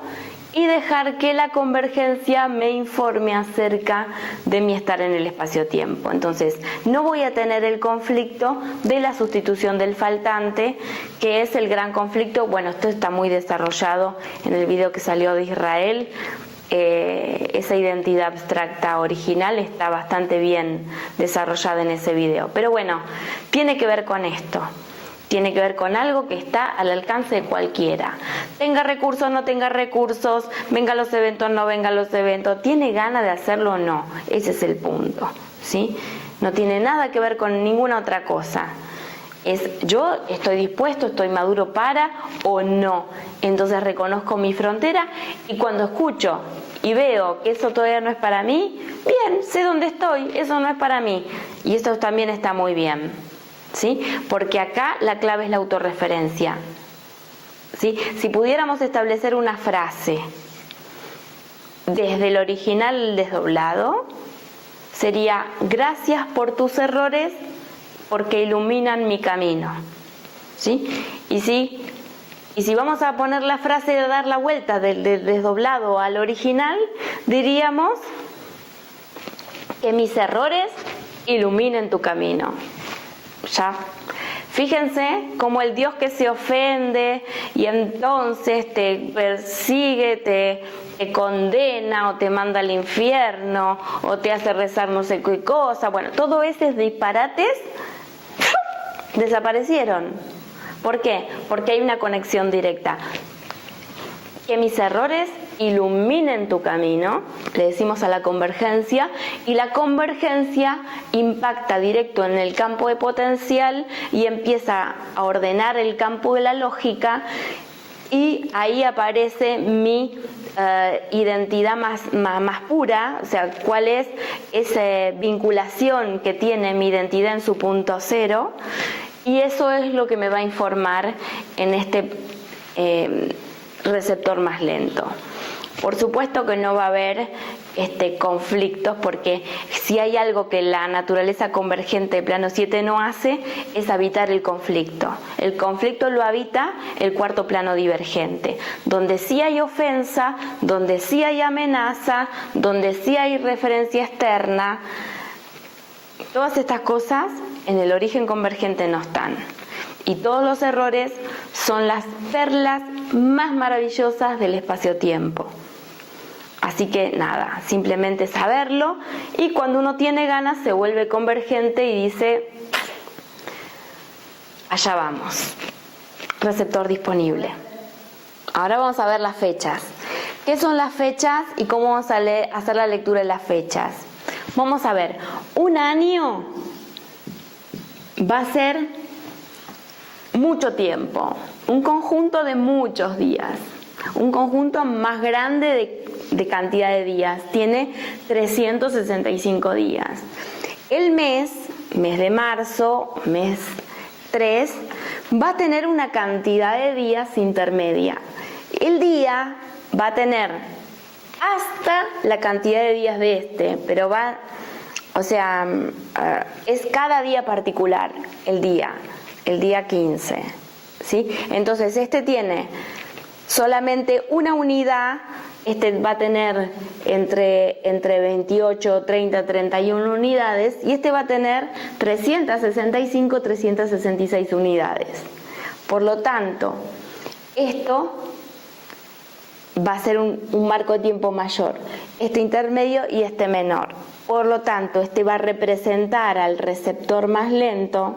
y dejar que la convergencia me informe acerca de mi estar en el espacio-tiempo. Entonces, no voy a tener el conflicto de la sustitución del faltante, que es el gran conflicto. Bueno, esto está muy desarrollado en el video que salió de Israel. Esa identidad abstracta original está bastante bien desarrollada en ese video. Pero bueno, tiene que ver con esto. Tiene que ver con algo que está al alcance de cualquiera. Tenga recursos, no tenga recursos, venga a los eventos, no venga a los eventos, tiene ganas de hacerlo o no. Ese es el punto, ¿sí? No tiene nada que ver con ninguna otra cosa. Es yo estoy dispuesto, estoy maduro para o no. Entonces reconozco mi frontera y cuando escucho y veo que eso todavía no es para mí, bien, sé dónde estoy, eso no es para mí. Y eso también está muy bien. ¿Sí? Porque acá la clave es la autorreferencia. ¿Sí? Si pudiéramos establecer una frase desde el original al desdoblado, sería: gracias por tus errores porque iluminan mi camino. ¿Sí? Y si vamos a poner la frase de dar la vuelta del desdoblado al original, diríamos: que mis errores iluminen tu camino. Ya. Fíjense cómo el Dios que se ofende y entonces te persigue, te condena o te manda al infierno o te hace rezar no sé qué cosa. Bueno, todos esos disparates desaparecieron. ¿Por qué? Porque hay una conexión directa. Que mis errores iluminen tu camino, le decimos a la convergencia, y la convergencia impacta directo en el campo de potencial y empieza a ordenar el campo de la lógica, y ahí aparece mi identidad más pura, o sea, cuál es esa vinculación que tiene mi identidad en su punto cero, y eso es lo que me va a informar en este receptor más lento. Por supuesto que no va a haber conflictos, porque si hay algo que la naturaleza convergente de plano 7 no hace, es habitar el conflicto. El conflicto lo habita el cuarto plano divergente, donde sí hay ofensa, donde sí hay amenaza, donde sí hay referencia externa. Todas estas cosas en el origen convergente no están. Y todos los errores son las perlas más maravillosas del espacio-tiempo. Así que nada, simplemente saberlo, y cuando uno tiene ganas se vuelve convergente y dice: allá vamos, receptor disponible. Ahora vamos a ver las fechas. ¿Qué son las fechas y cómo vamos a hacer la lectura de las fechas? Vamos a ver, un año va a ser mucho tiempo, un conjunto de muchos días, un conjunto más grande de cantidad de días, tiene 365 días. El mes de marzo, mes 3, va a tener una cantidad de días intermedia. El día va a tener hasta la cantidad de días de pero es cada día particular el día 15, ¿sí? Entonces tiene solamente una unidad, va a tener entre 28, 30, 31 unidades, y va a tener 365, 366 unidades. Por lo tanto, esto va a ser un marco de tiempo mayor, intermedio y menor. Por lo tanto, va a representar al receptor más lento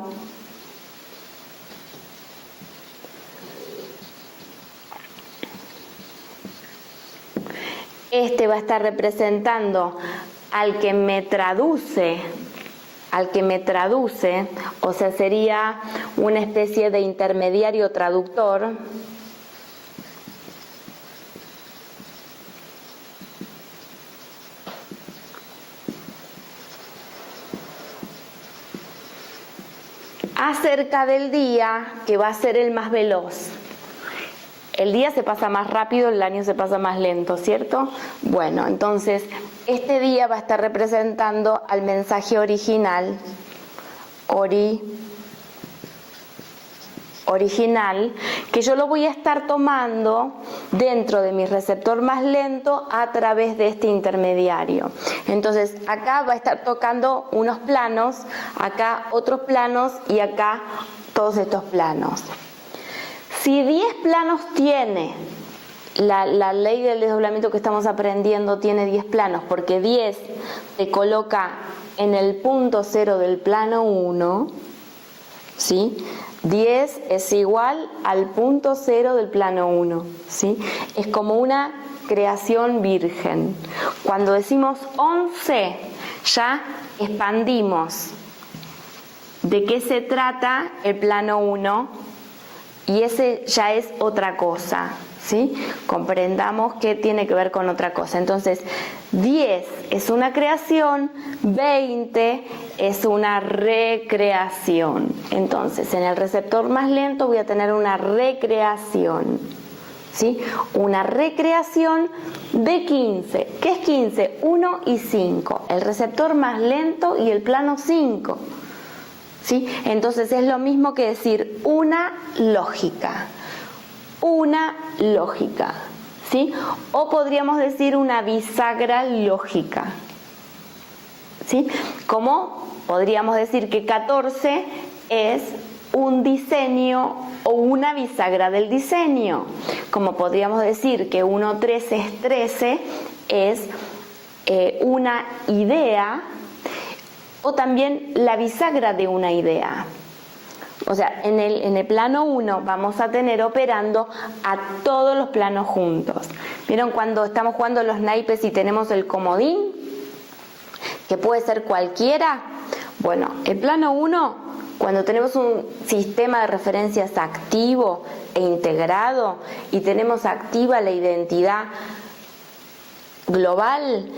Este va a estar representando al que me traduce, o sea, sería una especie de intermediario traductor. Acerca del día, que va a ser el más veloz. El día se pasa más rápido, el año se pasa más lento, ¿cierto? Bueno, entonces este día va a estar representando al mensaje original, original, que yo lo voy a estar tomando dentro de mi receptor más lento a través de este intermediario. Entonces acá va a estar tocando unos planos, acá otros planos y acá todos estos planos. Si 10 planos tiene, la ley del desdoblamiento que estamos aprendiendo tiene 10 planos, porque 10 te coloca en el punto 0 del plano 1, ¿sí? 10 es igual al punto 0 del plano 1, ¿sí? Es como una creación virgen. Cuando decimos 11, ya expandimos de qué se trata el plano 1 y ese ya es otra cosa, ¿sí? Comprendamos que tiene que ver con otra cosa. Entonces, 10 es una creación, 20 es una recreación. Entonces, en el receptor más lento voy a tener una recreación, ¿sí? Una recreación de 15. ¿Qué es 15? 1 y 5. El receptor más lento y el plano 5. ¿Sí? Entonces es lo mismo que decir una lógica, ¿sí? O podríamos decir una bisagra lógica, ¿sí? Como podríamos decir que 14 es un diseño o una bisagra del diseño, como podríamos decir que 1,13 es 13, es una idea, o también la bisagra de una idea. O sea, en el plano 1 vamos a tener operando a todos los planos juntos. ¿Vieron cuando estamos jugando los naipes y tenemos el comodín? Que puede ser cualquiera. Bueno, el plano 1, cuando tenemos un sistema de referencias activo e integrado y tenemos activa la identidad global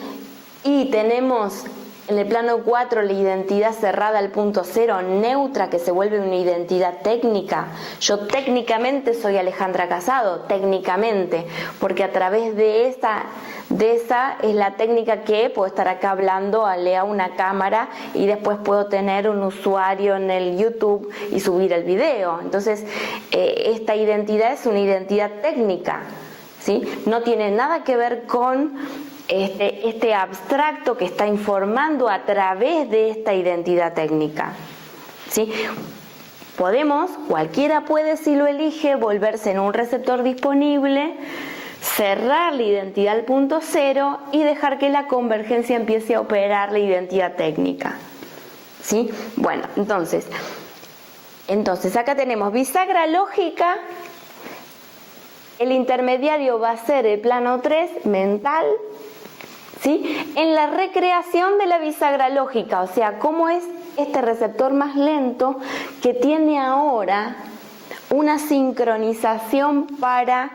y tenemos en el plano 4 la identidad cerrada al punto 0, neutra, que se vuelve una identidad técnica. Yo técnicamente soy Alejandra Casado, técnicamente, porque a través de esa es la técnica que puedo estar acá hablando a una cámara y después puedo tener un usuario en el YouTube y subir el video. Entonces, esta identidad es una identidad técnica, ¿sí? No tiene nada que ver con este abstracto que está informando a través de esta identidad técnica, ¿sí? Cualquiera puede, si lo elige, volverse en un receptor disponible, cerrar la identidad al punto 0 y dejar que la convergencia empiece a operar la identidad técnica, ¿sí? Bueno, entonces acá tenemos bisagra lógica. El intermediario va a ser el plano 3 mental, ¿sí? En la recreación de la bisagra lógica, o sea, cómo es este receptor más lento que tiene ahora una sincronización para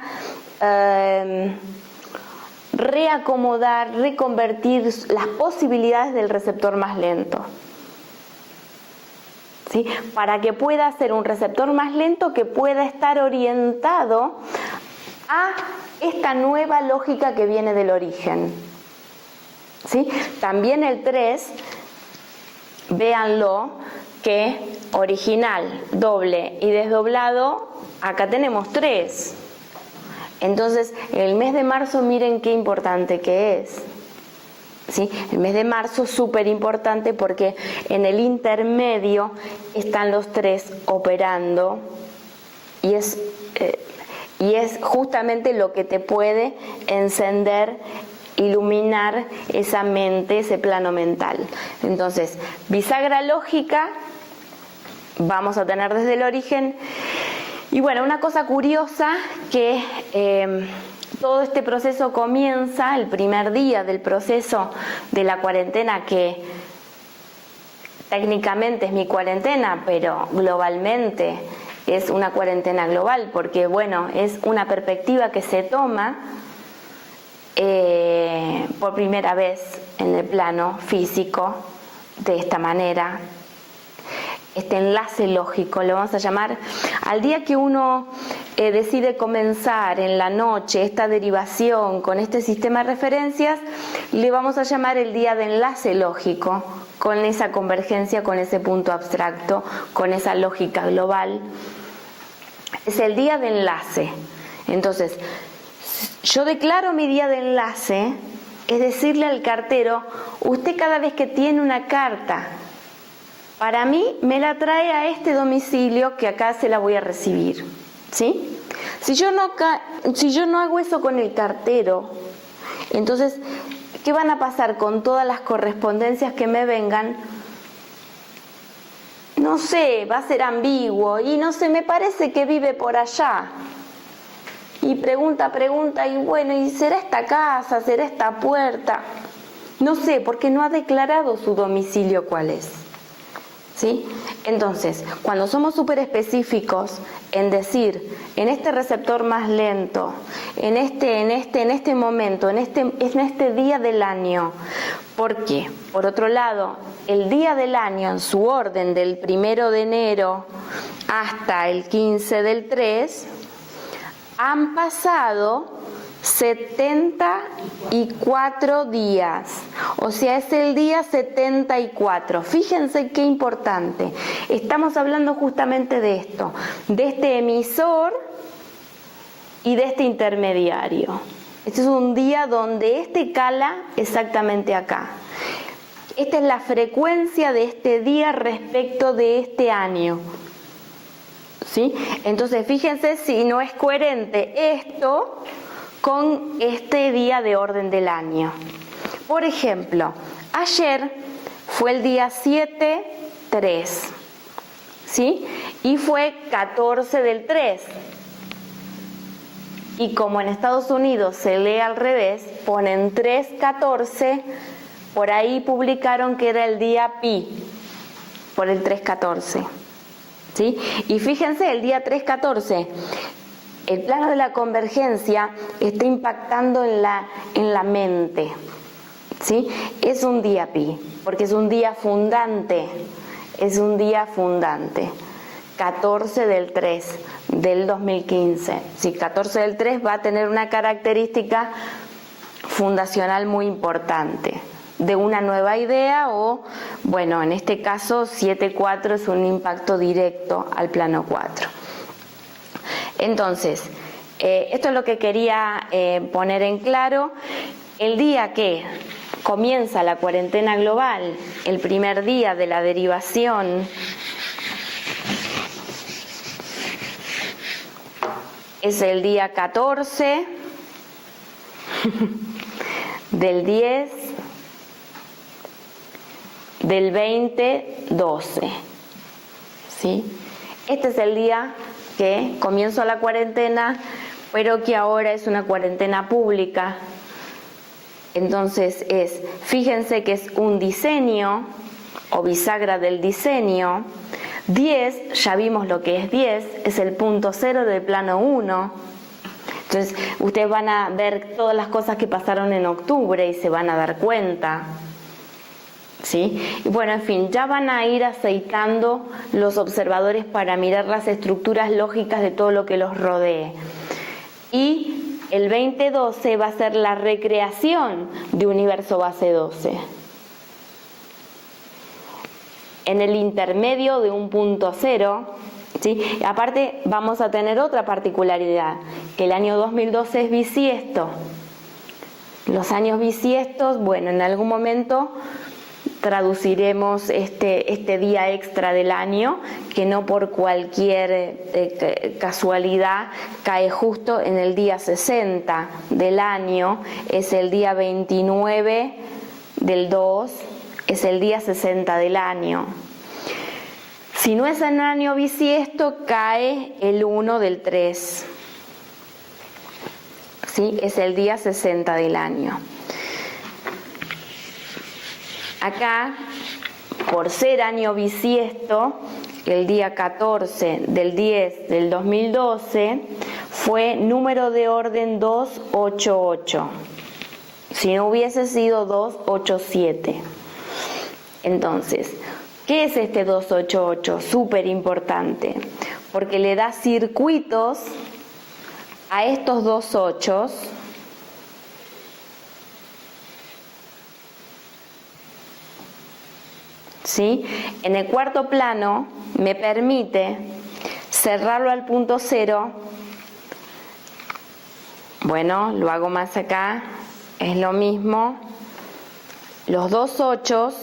reacomodar, reconvertir las posibilidades del receptor más lento, ¿sí? Para que pueda ser un receptor más lento que pueda estar orientado a esta nueva lógica que viene del origen, ¿sí? También el 3, véanlo, que original, doble y desdoblado, acá tenemos 3. Entonces, el mes de marzo, miren qué importante que es, ¿sí? El mes de marzo es súper importante porque en el intermedio están los 3 operando y es justamente lo que te puede encender, iluminar esa mente, ese plano mental. Entonces, bisagra lógica vamos a tener desde el origen. Y bueno, una cosa curiosa que todo este proceso comienza el primer día del proceso de la cuarentena, que técnicamente es mi cuarentena, pero globalmente es una cuarentena global, porque bueno, es una perspectiva que se toma por primera vez en el plano físico de esta manera. Este enlace lógico, lo vamos a llamar, al día que uno decide comenzar en la noche esta derivación con este sistema de referencias, le vamos a llamar el día de enlace lógico, con esa convergencia, con ese punto abstracto, con esa lógica global. Es el día de enlace. Entonces, yo declaro mi día de enlace, es decirle al cartero, usted cada vez que tiene una carta para mí, me la trae a este domicilio que acá se la voy a recibir, ¿sí? Si yo no hago eso con el cartero, entonces, ¿qué van a pasar con todas las correspondencias que me vengan? No sé, va a ser ambiguo y no sé, me parece que vive por allá. Y pregunta, y bueno, ¿y será esta casa? ¿Será esta puerta? No sé, porque no ha declarado su domicilio cuál es. ¿Sí? Entonces, cuando somos súper específicos en decir, en este receptor más lento, en este momento, en este día del año, ¿por qué? Por otro lado, el día del año en su orden del 1 de enero hasta el 15 del 3, han pasado 74 días, o sea, es el día 74. Fíjense qué importante. Estamos hablando justamente de esto, de este emisor y de este intermediario. Este es un día donde este cala exactamente acá. Esta es la frecuencia de este día respecto de este año. ¿Sí? Entonces, fíjense si no es coherente esto con este día de orden del año. Por ejemplo, ayer fue el día 7-3, ¿sí? Y fue 14 del 3. Y como en Estados Unidos se lee al revés, ponen 3-14, por ahí publicaron que era el día pi, por el 3-14, ¿sí? Y fíjense, el día 3-14, el plano de la convergencia está impactando en la mente, ¿sí? Es un día pi, porque es un día fundante, 14 del 3 del 2015. Sí, 14 del 3 va a tener una característica fundacional muy importante, de una nueva idea o, bueno, en este caso 7-4 es un impacto directo al plano 4. Entonces, esto es lo que quería poner en claro. El día que comienza la cuarentena global, el primer día de la derivación, es el día 14 del 10 del 2012, ¿sí? Este es el día que comienzo la cuarentena, pero que ahora es una cuarentena pública. Entonces fíjense que es un diseño o bisagra del diseño. 10, ya vimos lo que es 10, es el punto 0 del plano 1. Entonces ustedes van a ver todas las cosas que pasaron en octubre y se van a dar cuenta, ¿sí? Y bueno, en fin, ya van a ir aceitando los observadores para mirar las estructuras lógicas de todo lo que los rodee. Y el 2012 va a ser la recreación de universo base 12. En el intermedio de un punto 0, ¿sí? Aparte vamos a tener otra particularidad, que el año 2012 es bisiesto. Los años bisiestos, bueno, en algún momento traduciremos este día extra del año, que no por cualquier casualidad cae justo en el día 60 del año, es el día 29 del 2, es el día 60 del año. Si no es en año bisiesto, cae el 1 del 3. ¿sí? Es el día 60 del año. Acá, por ser año bisiesto, el día 14 del 10 del 2012 fue número de orden 288. Si no hubiese sido 287. Entonces, ¿qué es este 288? Súper importante, porque le da circuitos a estos dos ochos, ¿sí? En el cuarto plano me permite cerrarlo al punto cero. Bueno, lo hago más acá, es lo mismo. Los dos ochos,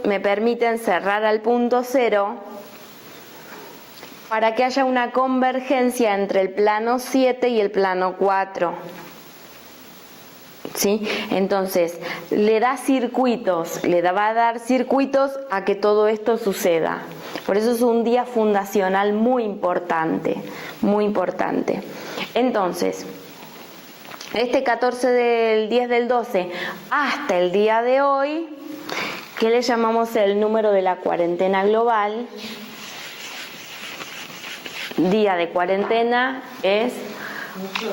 me permiten cerrar al punto cero para que haya una convergencia entre el plano 7 y el plano 4. ¿Sí? Entonces, le da circuitos, va a dar circuitos a que todo esto suceda. Por eso es un día fundacional muy importante, muy importante. Entonces, este 14 del 10 del 12 hasta el día de hoy, ¿qué le llamamos el número de la cuarentena global? Día de cuarentena es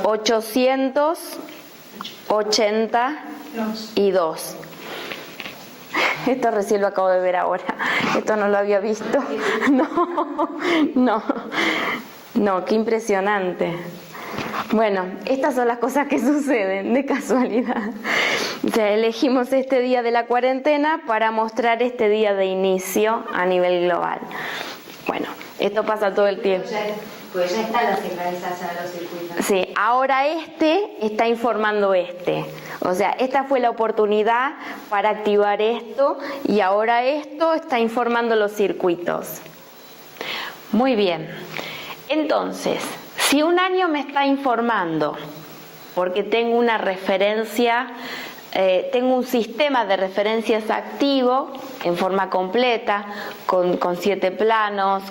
882. Esto recién lo acabo de ver ahora. Esto no lo había visto. No, qué impresionante. Bueno, estas son las cosas que suceden de casualidad. O sea, elegimos este día de la cuarentena para mostrar este día de inicio a nivel global. Bueno, esto pasa todo el tiempo. Pues ya está la sincronización de los circuitos. Sí, ahora este está informando este. O sea, esta fue la oportunidad para activar esto y ahora esto está informando los circuitos. Muy bien. Entonces, si un año me está informando, porque tengo una referencia, tengo un sistema de referencias activo en forma completa, con 7 planos,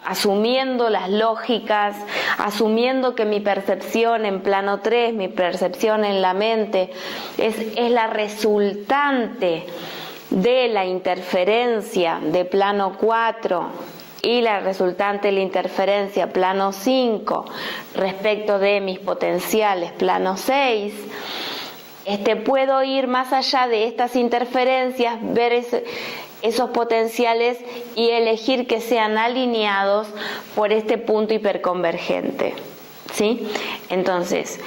asumiendo las lógicas, asumiendo que mi percepción en plano 3, mi percepción en la mente, es la resultante de la interferencia de plano 4 y la resultante de la interferencia plano 5 respecto de mis potenciales plano 6, puedo ir más allá de estas interferencias, ver esos potenciales y elegir que sean alineados por este punto hiperconvergente, ¿sí? Entonces,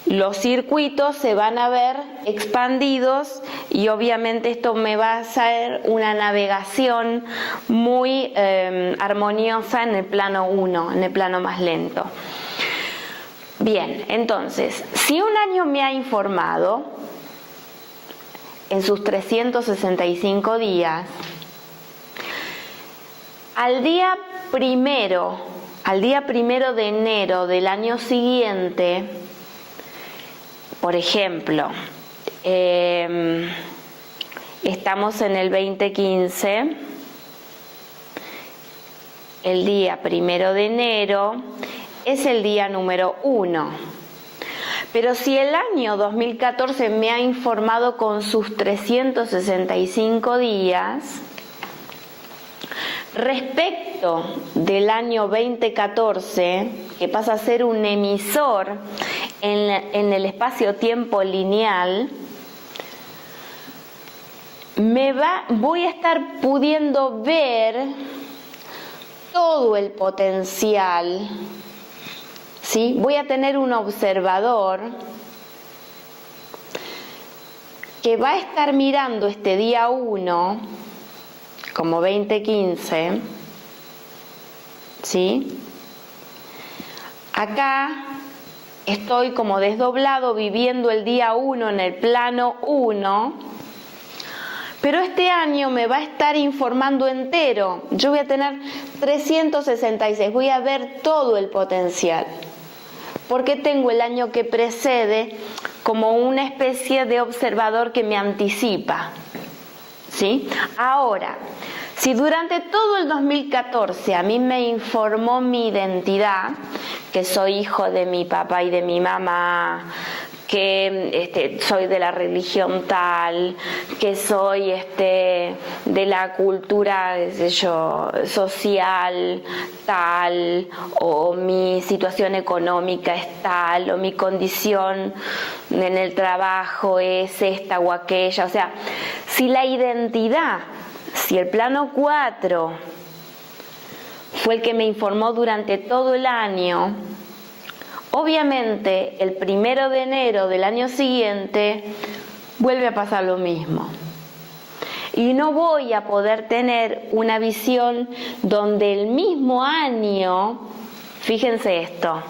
los circuitos se van a ver expandidos y obviamente esto me va a hacer una navegación muy armoniosa en el plano 1, en el plano más lento. Bien, entonces, si un año me ha informado en sus 365 días, al día primero de enero del año siguiente, por ejemplo, estamos en el 2015, el día 1 de enero es el día número 1. Pero si el año 2014 me ha informado con sus 365 días, respecto del año 2014, que pasa a ser un emisor en el espacio-tiempo lineal, voy a estar pudiendo ver todo el potencial, ¿sí? Voy a tener un observador que va a estar mirando este día 1 como 2015, ¿sí? Acá estoy como desdoblado viviendo el día 1 en el plano 1, pero este año me va a estar informando entero. Yo voy a tener 366, voy a ver todo el potencial, porque tengo el año que precede como una especie de observador que me anticipa, ¿sí? Ahora, Si durante todo el 2014 a mí me informó mi identidad, que soy hijo de mi papá y de mi mamá, que soy de la religión tal, que soy de la cultura, qué sé yo, social tal, o mi situación económica es tal, o mi condición en el trabajo es esta o aquella. O sea, si la identidad, si el plano 4 fue el que me informó durante todo el año, obviamente el 1 de enero del año siguiente vuelve a pasar lo mismo. Y no voy a poder tener una visión donde el mismo año, fíjense esto,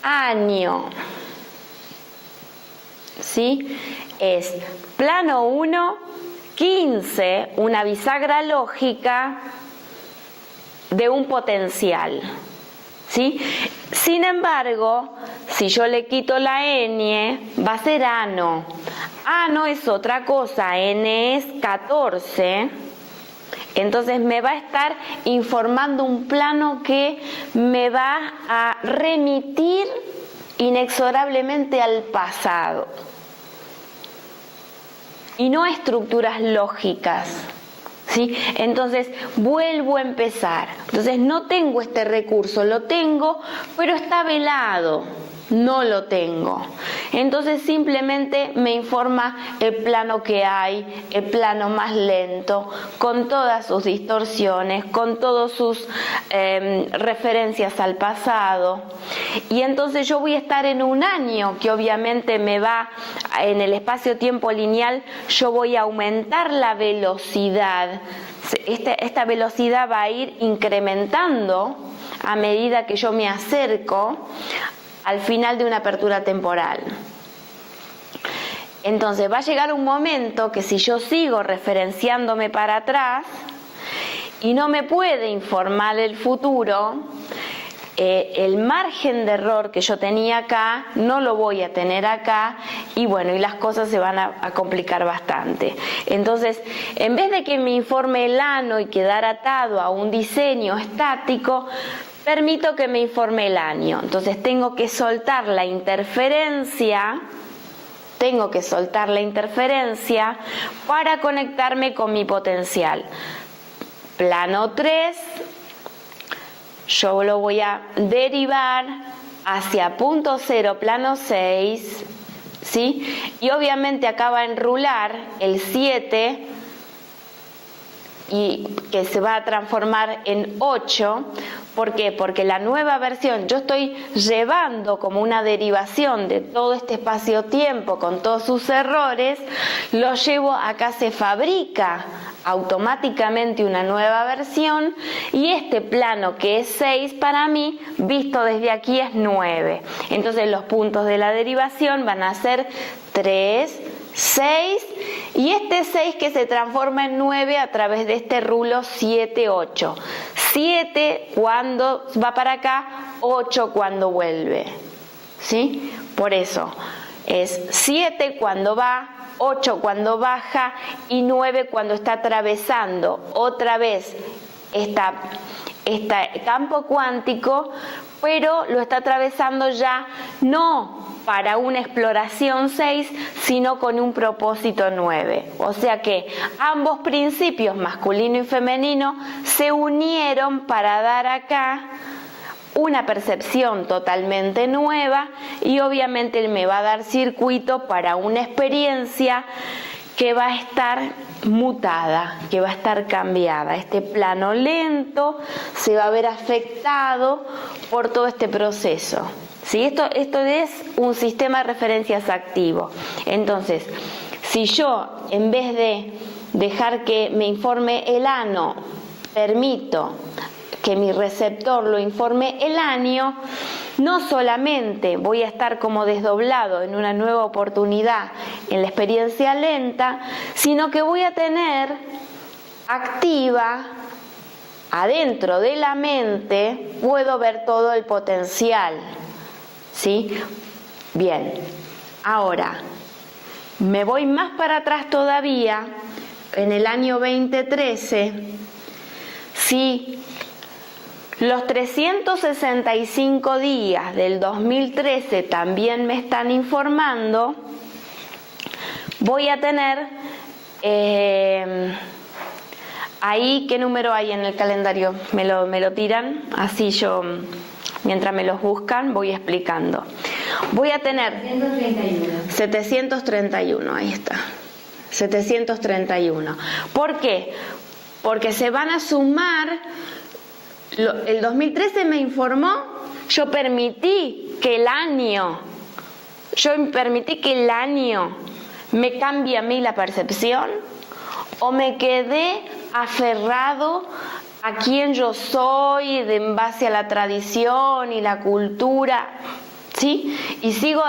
año, ¿sí? Es plano 1, 15, una bisagra lógica de un potencial, ¿sí? Sin embargo, si yo le quito la ñ, va a ser ano. Ano es otra cosa, n es 14. Entonces me va a estar informando un plano que me va a remitir inexorablemente al pasado. Y no a estructuras lógicas, ¿sí? Entonces vuelvo a empezar. Entonces no tengo este recurso, lo tengo, pero está velado, no lo tengo. Entonces simplemente me informa el plano que hay, el plano más lento, con todas sus distorsiones, con todas sus referencias al pasado. Y entonces yo voy a estar en un año que obviamente me va, en el espacio-tiempo lineal, yo voy a aumentar la velocidad. Esta velocidad va a ir incrementando a medida que yo me acerco al final de una apertura temporal. Entonces va a llegar un momento que si yo sigo referenciándome para atrás y no me puede informar el futuro, el margen de error que yo tenía acá no lo voy a tener acá, y bueno, y las cosas se van a complicar bastante. Entonces, en vez de que me informe el ano y quedar atado a un diseño estático, permito que me informe el año. Entonces tengo que soltar la interferencia, para conectarme con mi potencial. Plano 3, yo lo voy a derivar hacia punto 0, plano 6, ¿sí? Y obviamente acá va a enrular el 7, y que se va a transformar en 8. ¿Por qué? Porque la nueva versión, yo estoy llevando como una derivación de todo este espacio-tiempo con todos sus errores, lo llevo acá, se fabrica automáticamente una nueva versión, y este plano que es 6 para mí, visto desde aquí, es 9. Entonces los puntos de la derivación van a ser 3, 6, y este 6 que se transforma en 9 a través de este rulo 7, 8. 7 cuando va para acá, 8 cuando vuelve, ¿sí? Por eso es 7 cuando va, 8 cuando baja y 9 cuando está atravesando otra vez este campo cuántico, pero lo está atravesando ya no para una exploración 6, sino con un propósito 9. O sea que ambos principios, masculino y femenino, se unieron para dar acá una percepción totalmente nueva, y obviamente me va a dar circuito para una experiencia que va a estar mutada, que va a estar cambiada. Este plano lento se va a ver afectado por todo este proceso. ¿Sí? Esto es un sistema de referencias activo. Entonces, si yo, en vez de dejar que me informe el ano, permito que mi receptor lo informe el año, no solamente voy a estar como desdoblado en una nueva oportunidad en la experiencia lenta, sino que voy a tener activa adentro de la mente, puedo ver todo el potencial, ¿sí? Bien, ahora me voy más para atrás todavía. en el año 2013, si los 365 días del 2013 también me están informando, voy a tener ahí, ¿qué número hay en el calendario? Me lo tiran, así yo, mientras me los buscan, voy explicando. Voy a tener 731, ahí está, 731. ¿Por qué? Porque se van a sumar, el 2013 me informó, yo permití que el año me cambie a mí la percepción, o me quedé aferrado a quien yo soy en base a la tradición y la cultura, ¿sí? Y sigo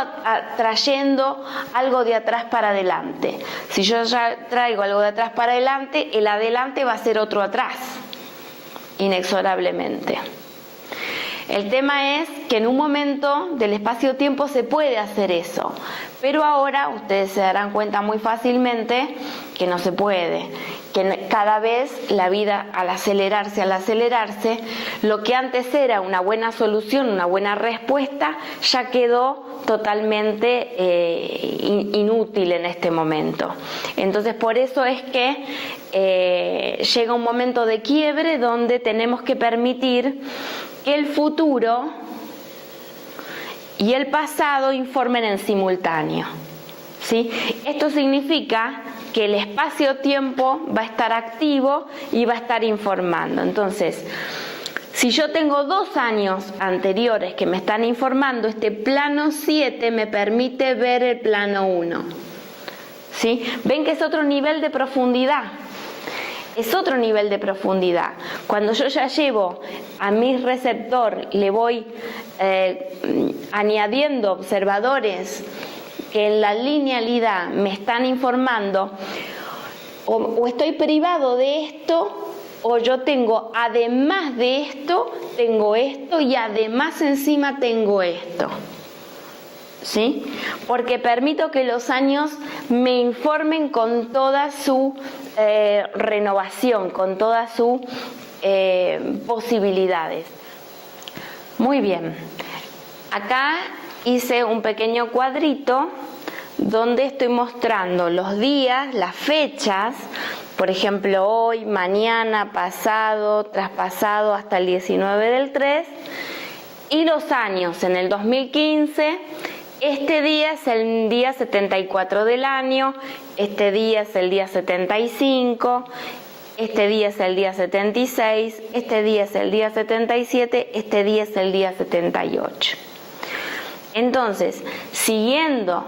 trayendo algo de atrás para adelante. Si yo ya traigo algo de atrás para adelante, el adelante va a ser otro atrás, inexorablemente. El tema es que en un momento del espacio-tiempo se puede hacer eso, pero ahora ustedes se darán cuenta muy fácilmente que no se puede, que cada vez la vida al acelerarse, lo que antes era una buena solución, una buena respuesta, ya quedó totalmente inútil en este momento. Entonces por eso es que llega un momento de quiebre donde tenemos que permitir que el futuro y el pasado informen en simultáneo, ¿sí? Esto significa que el espacio-tiempo va a estar activo y va a estar informando. Entonces, si yo tengo 2 años anteriores que me están informando, este plano 7 me permite ver el plano 1, ¿sí? Ven que es otro nivel de profundidad. Es otro nivel de profundidad. Cuando yo ya llevo a mi receptor, le voy añadiendo observadores que en la linealidad me están informando, o estoy privado de esto, o yo tengo, además de esto, tengo esto, y además encima tengo esto, ¿sí? Porque permito que los años me informen con toda su renovación, con todas sus posibilidades. Muy bien. Acá hice un pequeño cuadrito donde estoy mostrando los días, las fechas, por ejemplo hoy, mañana, pasado, traspasado hasta el 19 del 3, y los años. En el 2015, este día es el día 74 del año, este día es el día 75, este día es el día 76, este día es el día 77, este día es el día 78. Entonces, siguiendo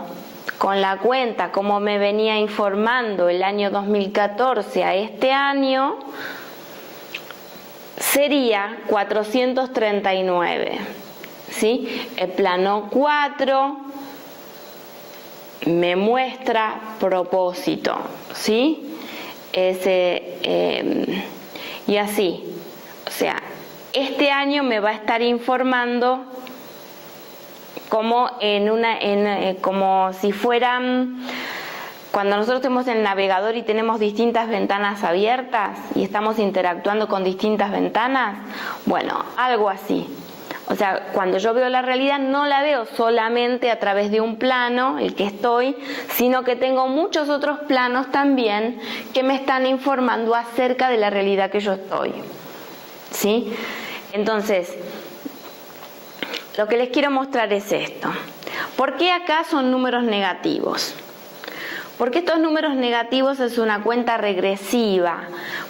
con la cuenta como me venía informando el año 2014 a este año, sería 439, ¿sí? El plano 4 me muestra propósito, ¿sí? Y así, o sea, este año me va a estar informando como como si fueran, cuando nosotros tenemos el navegador y tenemos distintas ventanas abiertas y estamos interactuando con distintas ventanas, bueno, algo así. O sea, cuando yo veo la realidad no la veo solamente a través de un plano, el que estoy, sino que tengo muchos otros planos también que me están informando acerca de la realidad que yo estoy, ¿sí? Entonces, lo que les quiero mostrar es esto. ¿Por qué acá son números negativos? Porque estos números negativos es una cuenta regresiva,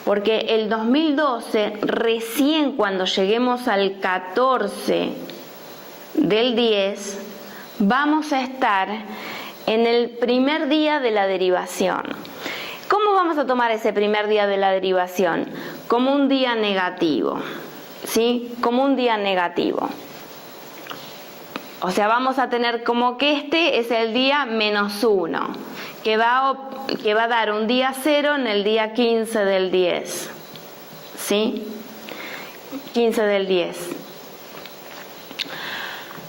porque el 2012, recién cuando lleguemos al 14 del 10, vamos a estar en el primer día de la derivación. ¿Cómo vamos a tomar ese primer día de la derivación? Como un día negativo, ¿sí? Como un día negativo. O sea, vamos a tener como que este es el día -1, que va a dar un día 0 en el día 15 del 10, ¿sí? 15 del 10.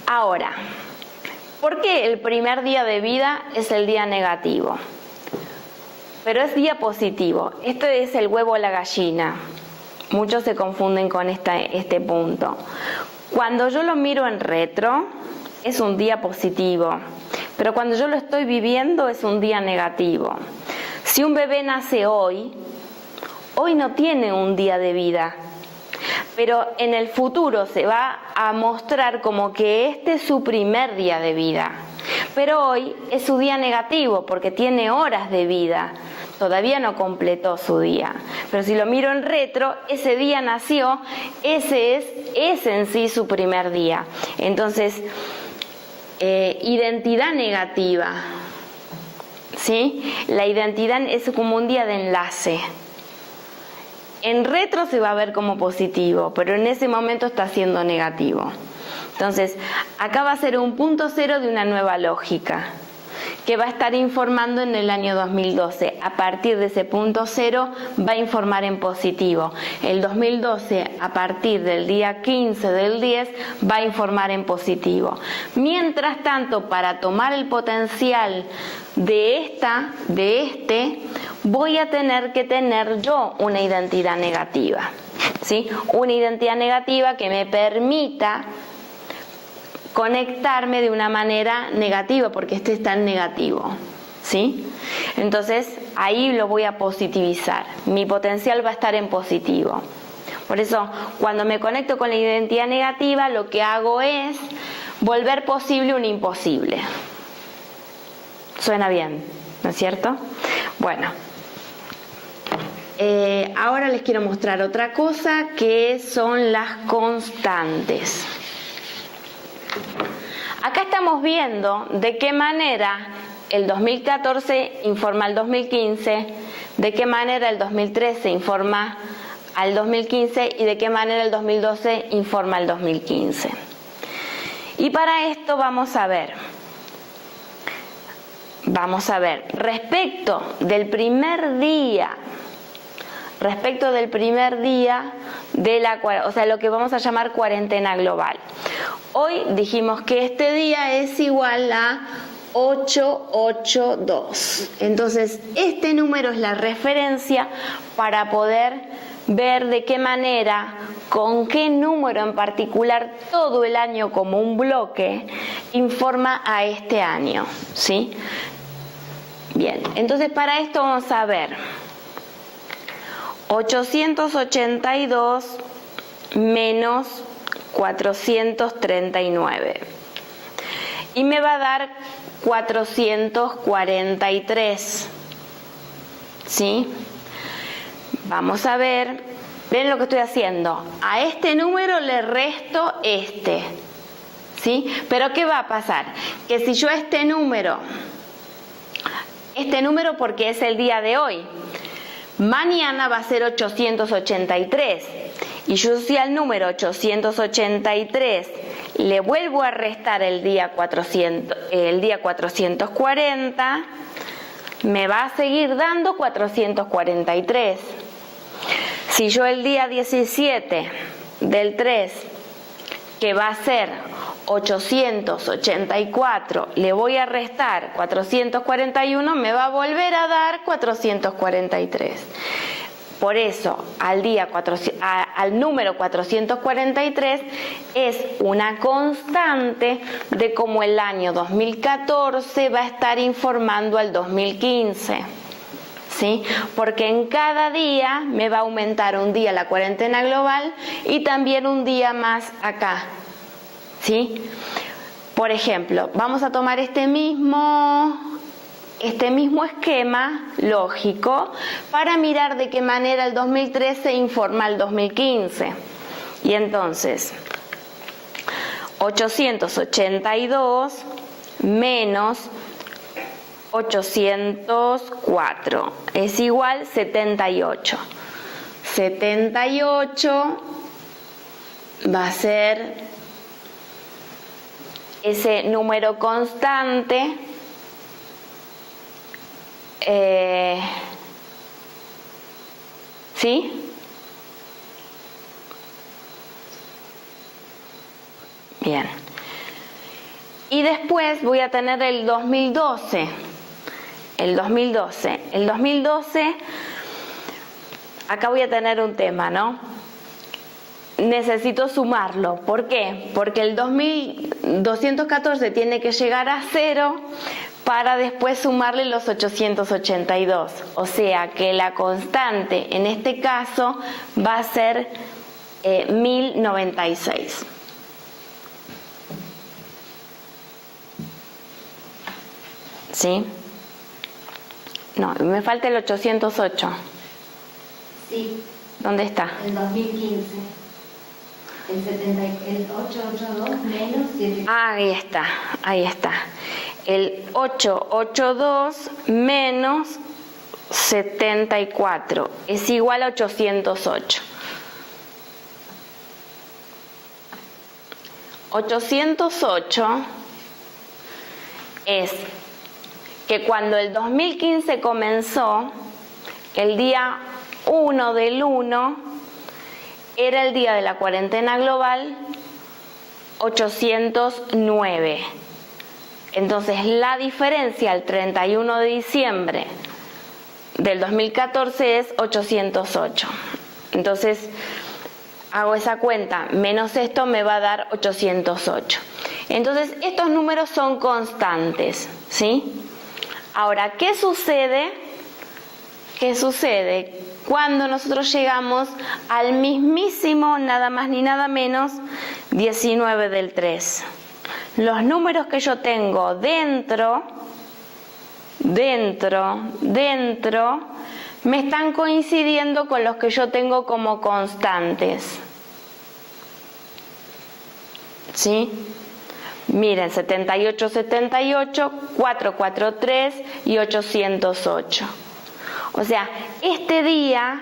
Ahora, ¿por qué el primer día de vida es el día negativo? pero es día positivo. Esto es el huevo o la gallina. Muchos se confunden con este punto. Cuando yo lo miro en retro, es un día positivo, pero cuando yo lo estoy viviendo es un día negativo. Si un bebé nace hoy no tiene un día de vida, pero en el futuro se va a mostrar como que este es su primer día de vida. Pero hoy es su día negativo porque tiene horas de vida. Todavía no completó su día. Pero si lo miro en retro, ese día nació, ese es en sí su primer día. Entonces, identidad negativa, ¿sí? La identidad es como un día de enlace. En retro se va a ver como positivo, pero en ese momento está siendo negativo. Entonces, acá va a ser un punto cero de una nueva lógica que va a estar informando en el año 2012. A partir de ese punto cero va a informar en positivo. El 2012, a partir del día 15 del 10, va a informar en positivo. Mientras tanto, para tomar el potencial de este, voy a tener que tener yo una identidad negativa, ¿sí? Una identidad negativa que me permita conectarme de una manera negativa, porque este está en negativo, ¿sí? Entonces, ahí lo voy a positivizar. Mi potencial va a estar en positivo. Por eso, cuando me conecto con la identidad negativa, lo que hago es volver posible un imposible. ¿Suena bien? ¿No es cierto? Bueno. Ahora les quiero mostrar otra cosa, que son las constantes. Acá estamos viendo de qué manera el 2014 informa al 2015, de qué manera el 2013 informa al 2015 y de qué manera el 2012 informa al 2015. Y para esto vamos a ver, respecto del primer día de lo que vamos a llamar cuarentena global. Hoy dijimos que este día es igual a 882. Entonces, este número es la referencia para poder ver de qué manera, con qué número en particular, todo el año como un bloque informa a este año, ¿sí? Bien, entonces para esto vamos a ver 882 menos 439 y me va a dar 443, ¿sí? Vamos a ver, ven lo que estoy haciendo, a este número le resto este, ¿sí? Pero ¿qué va a pasar? Que si yo este número porque es el día de hoy, mañana va a ser 883. Y yo si al número 883 le vuelvo a restar el día 440, me va a seguir dando 443. Si yo el día 17 del 3, que va a ser 884, le voy a restar 441, me va a volver a dar 443. Por eso, al número 443 es una constante de cómo el año 2014 va a estar informando al 2015. ¿Sí? Porque en cada día me va a aumentar un día la cuarentena global y también un día más acá. ¿Sí? Por ejemplo, vamos a tomar este mismo esquema lógico para mirar de qué manera el 2013 informa al 2015. Y entonces, 882 menos 804 es igual 78. 78 va a ser ese número constante ¿sí? Bien. Y después voy a tener el 2012. el 2012. El 2012, acá voy a tener un tema, ¿no? Necesito sumarlo. ¿Por qué? Porque el 2214 tiene que llegar a 0 para después sumarle los 882. O sea que la constante en este caso va a ser 1096. ¿Sí? No, me falta el 808. Sí. ¿Dónde está? El 2015. El 882 menos 7. Ahí está, ahí está. El 882 menos 74 es igual a 808. 808 es que cuando el 2015 comenzó, el día 1 del 1 era el día de la cuarentena global 809. Entonces la diferencia al 31 de diciembre del 2014 es 808. Entonces hago esa cuenta, menos esto me va a dar 808. Entonces estos números son constantes, ¿sí? Ahora, ¿qué sucede? ¿Qué sucede cuando nosotros llegamos al mismísimo, nada más ni nada menos, 19 del 3? Los números que yo tengo dentro, me están coincidiendo con los que yo tengo como constantes. ¿Sí? Miren, 78, 78, 443 y 808. O sea, este día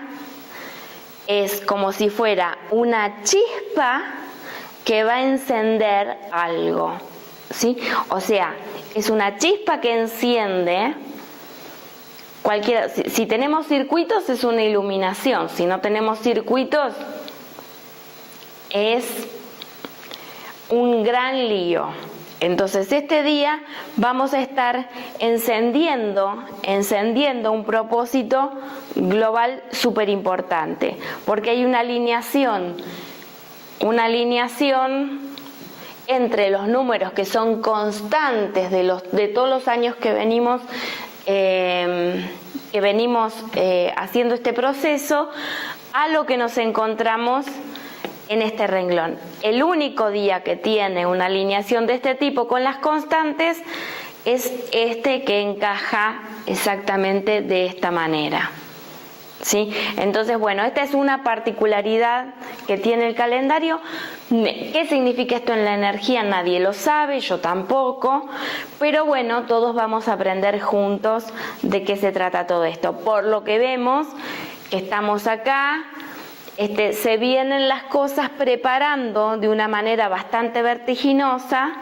es como si fuera una chispa que va a encender algo, ¿sí? O sea, es una chispa que enciende cualquiera. Si tenemos circuitos es una iluminación, si no tenemos circuitos es un gran lío. Entonces este día vamos a estar encendiendo un propósito global súper importante, porque hay una alineación entre los números que son constantes de todos los años que venimos haciendo este proceso, a lo que nos encontramos en este renglón. El único día que tiene una alineación de este tipo con las constantes es este que encaja exactamente de esta manera. ¿Sí? Entonces, bueno, esta es una particularidad que tiene el calendario. ¿Qué significa esto en la energía? Nadie lo sabe, yo tampoco, pero bueno, todos vamos a aprender juntos de qué se trata todo esto. Por lo que vemos, que estamos acá, se vienen las cosas preparando de una manera bastante vertiginosa,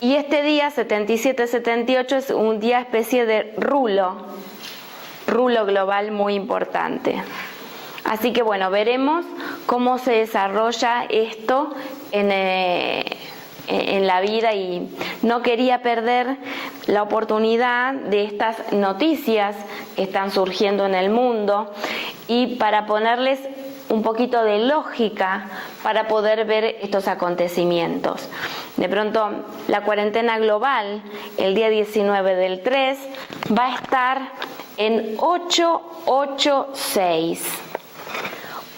y este día 77-78 es un día especie de rulo global muy importante. Así que bueno, veremos cómo se desarrolla esto en la vida, y no quería perder la oportunidad de estas noticias que están surgiendo en el mundo, y para ponerles un poquito de lógica para poder ver estos acontecimientos. De pronto, la cuarentena global, el día 19 del 3, va a estar en 886.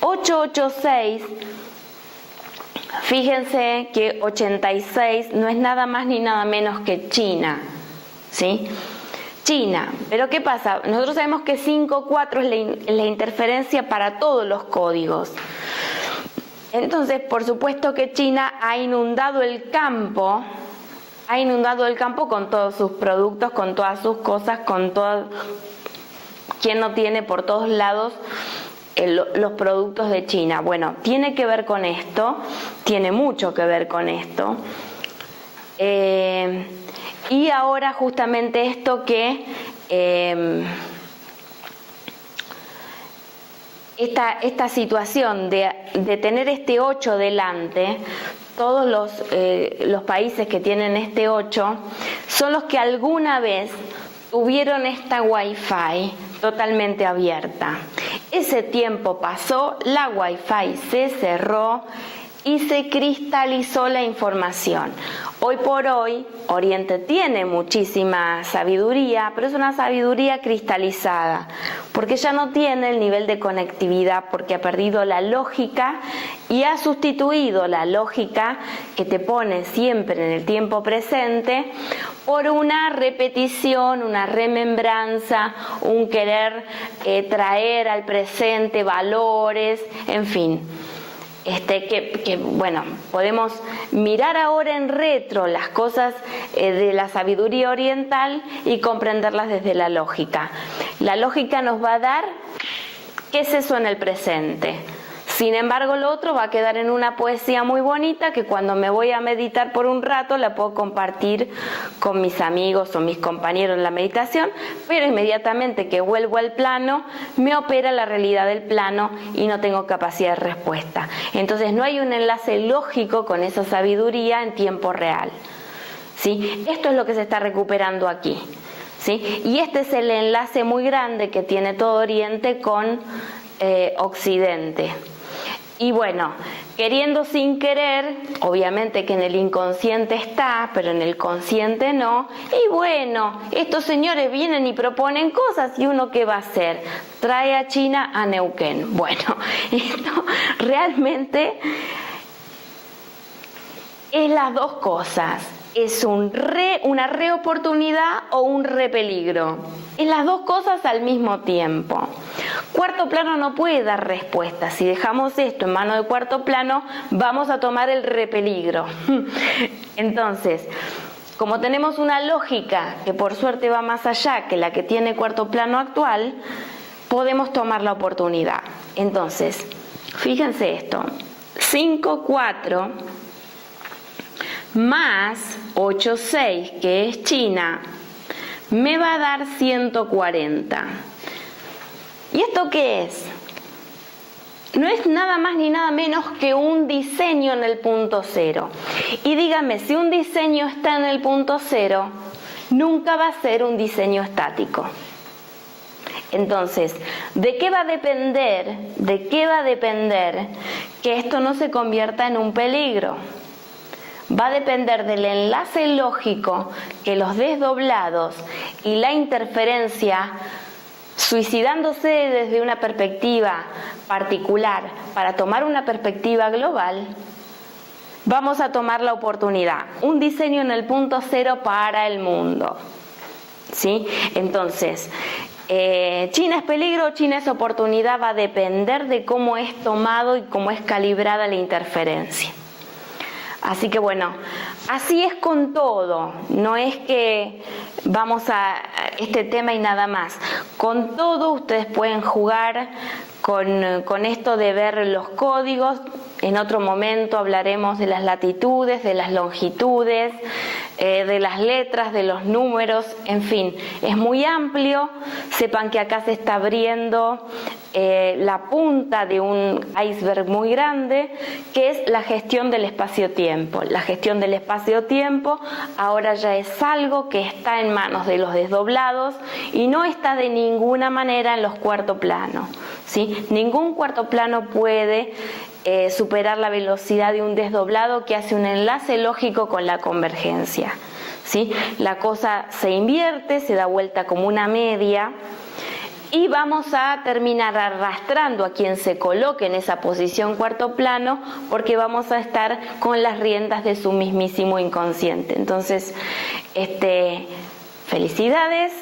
886, fíjense que 86 no es nada más ni nada menos que China, ¿sí? China, pero ¿qué pasa? Nosotros sabemos que 5-4 es la interferencia para todos los códigos. Entonces, por supuesto que China ha inundado el campo con todos sus productos, con todas sus cosas, con todo. ¿Quién no tiene por todos lados los productos de China? Bueno, tiene que ver con esto, tiene mucho que ver con esto. Y ahora justamente esto que esta situación de tener este 8 delante, todos los países que tienen este 8 son los que alguna vez tuvieron esta Wi-Fi totalmente abierta. Ese tiempo pasó, la Wi-Fi se cerró y se cristalizó la información. Hoy por hoy, Oriente tiene muchísima sabiduría, pero es una sabiduría cristalizada, porque ya no tiene el nivel de conectividad, porque ha perdido la lógica y ha sustituido la lógica que te pone siempre en el tiempo presente por una repetición, una remembranza, un querer traer al presente valores, en fin. Bueno, podemos mirar ahora en retro las cosas de la sabiduría oriental y comprenderlas desde la lógica. La lógica nos va a dar qué es eso en el presente. Sin embargo, lo otro va a quedar en una poesía muy bonita que cuando me voy a meditar por un rato la puedo compartir con mis amigos o mis compañeros en la meditación, pero inmediatamente que vuelvo al plano me opera la realidad del plano y no tengo capacidad de respuesta. Entonces no hay un enlace lógico con esa sabiduría en tiempo real, ¿sí? Esto es lo que se está recuperando aquí, ¿sí? Y este es el enlace muy grande que tiene todo Oriente con Occidente. Y bueno, queriendo sin querer, obviamente que en el inconsciente está, pero en el consciente no. Y bueno, estos señores vienen y proponen cosas, ¿y uno qué va a hacer? Trae a China a Neuquén. Bueno, esto realmente es las dos cosas. Es una reoportunidad o un repeligro. Es las dos cosas al mismo tiempo. Cuarto plano no puede dar respuesta. Si dejamos esto en manos de cuarto plano, vamos a tomar el repeligro. Entonces, como tenemos una lógica que por suerte va más allá que la que tiene cuarto plano actual, podemos tomar la oportunidad. Entonces, fíjense esto. 5, 4... más 8, 6, que es China, me va a dar 140. ¿Y esto qué es? No es nada más ni nada menos que un diseño en el punto cero. Y dígame, si un diseño está en el punto cero, nunca va a ser un diseño estático. Entonces, ¿de qué va a depender? ¿De qué va a depender que esto no se convierta en un peligro? Va a depender del enlace lógico que los desdoblados y la interferencia, suicidándose desde una perspectiva particular para tomar una perspectiva global, vamos a tomar la oportunidad. Un diseño en el punto cero para el mundo, ¿sí? Entonces, China es peligro, China es oportunidad, va a depender de cómo es tomado y cómo es calibrada la interferencia. Así que bueno, así es con todo, no es que vamos a este tema y nada más. Con todo ustedes pueden jugar con esto de ver los códigos. En otro momento hablaremos de las latitudes, de las longitudes, de las letras, de los números, en fin, es muy amplio. Sepan que acá se está abriendo la punta de un iceberg muy grande, que es la gestión del espacio-tiempo. La gestión del espacio-tiempo ahora ya es algo que está en manos de los desdoblados y no está de ninguna manera en los cuarto planos, ¿sí? Ningún cuarto plano puede superar la velocidad de un desdoblado que hace un enlace lógico con la convergencia, ¿sí? La cosa se invierte, se da vuelta como una media y vamos a terminar arrastrando a quien se coloque en esa posición cuarto plano, porque vamos a estar con las riendas de su mismísimo inconsciente. Entonces, felicidades,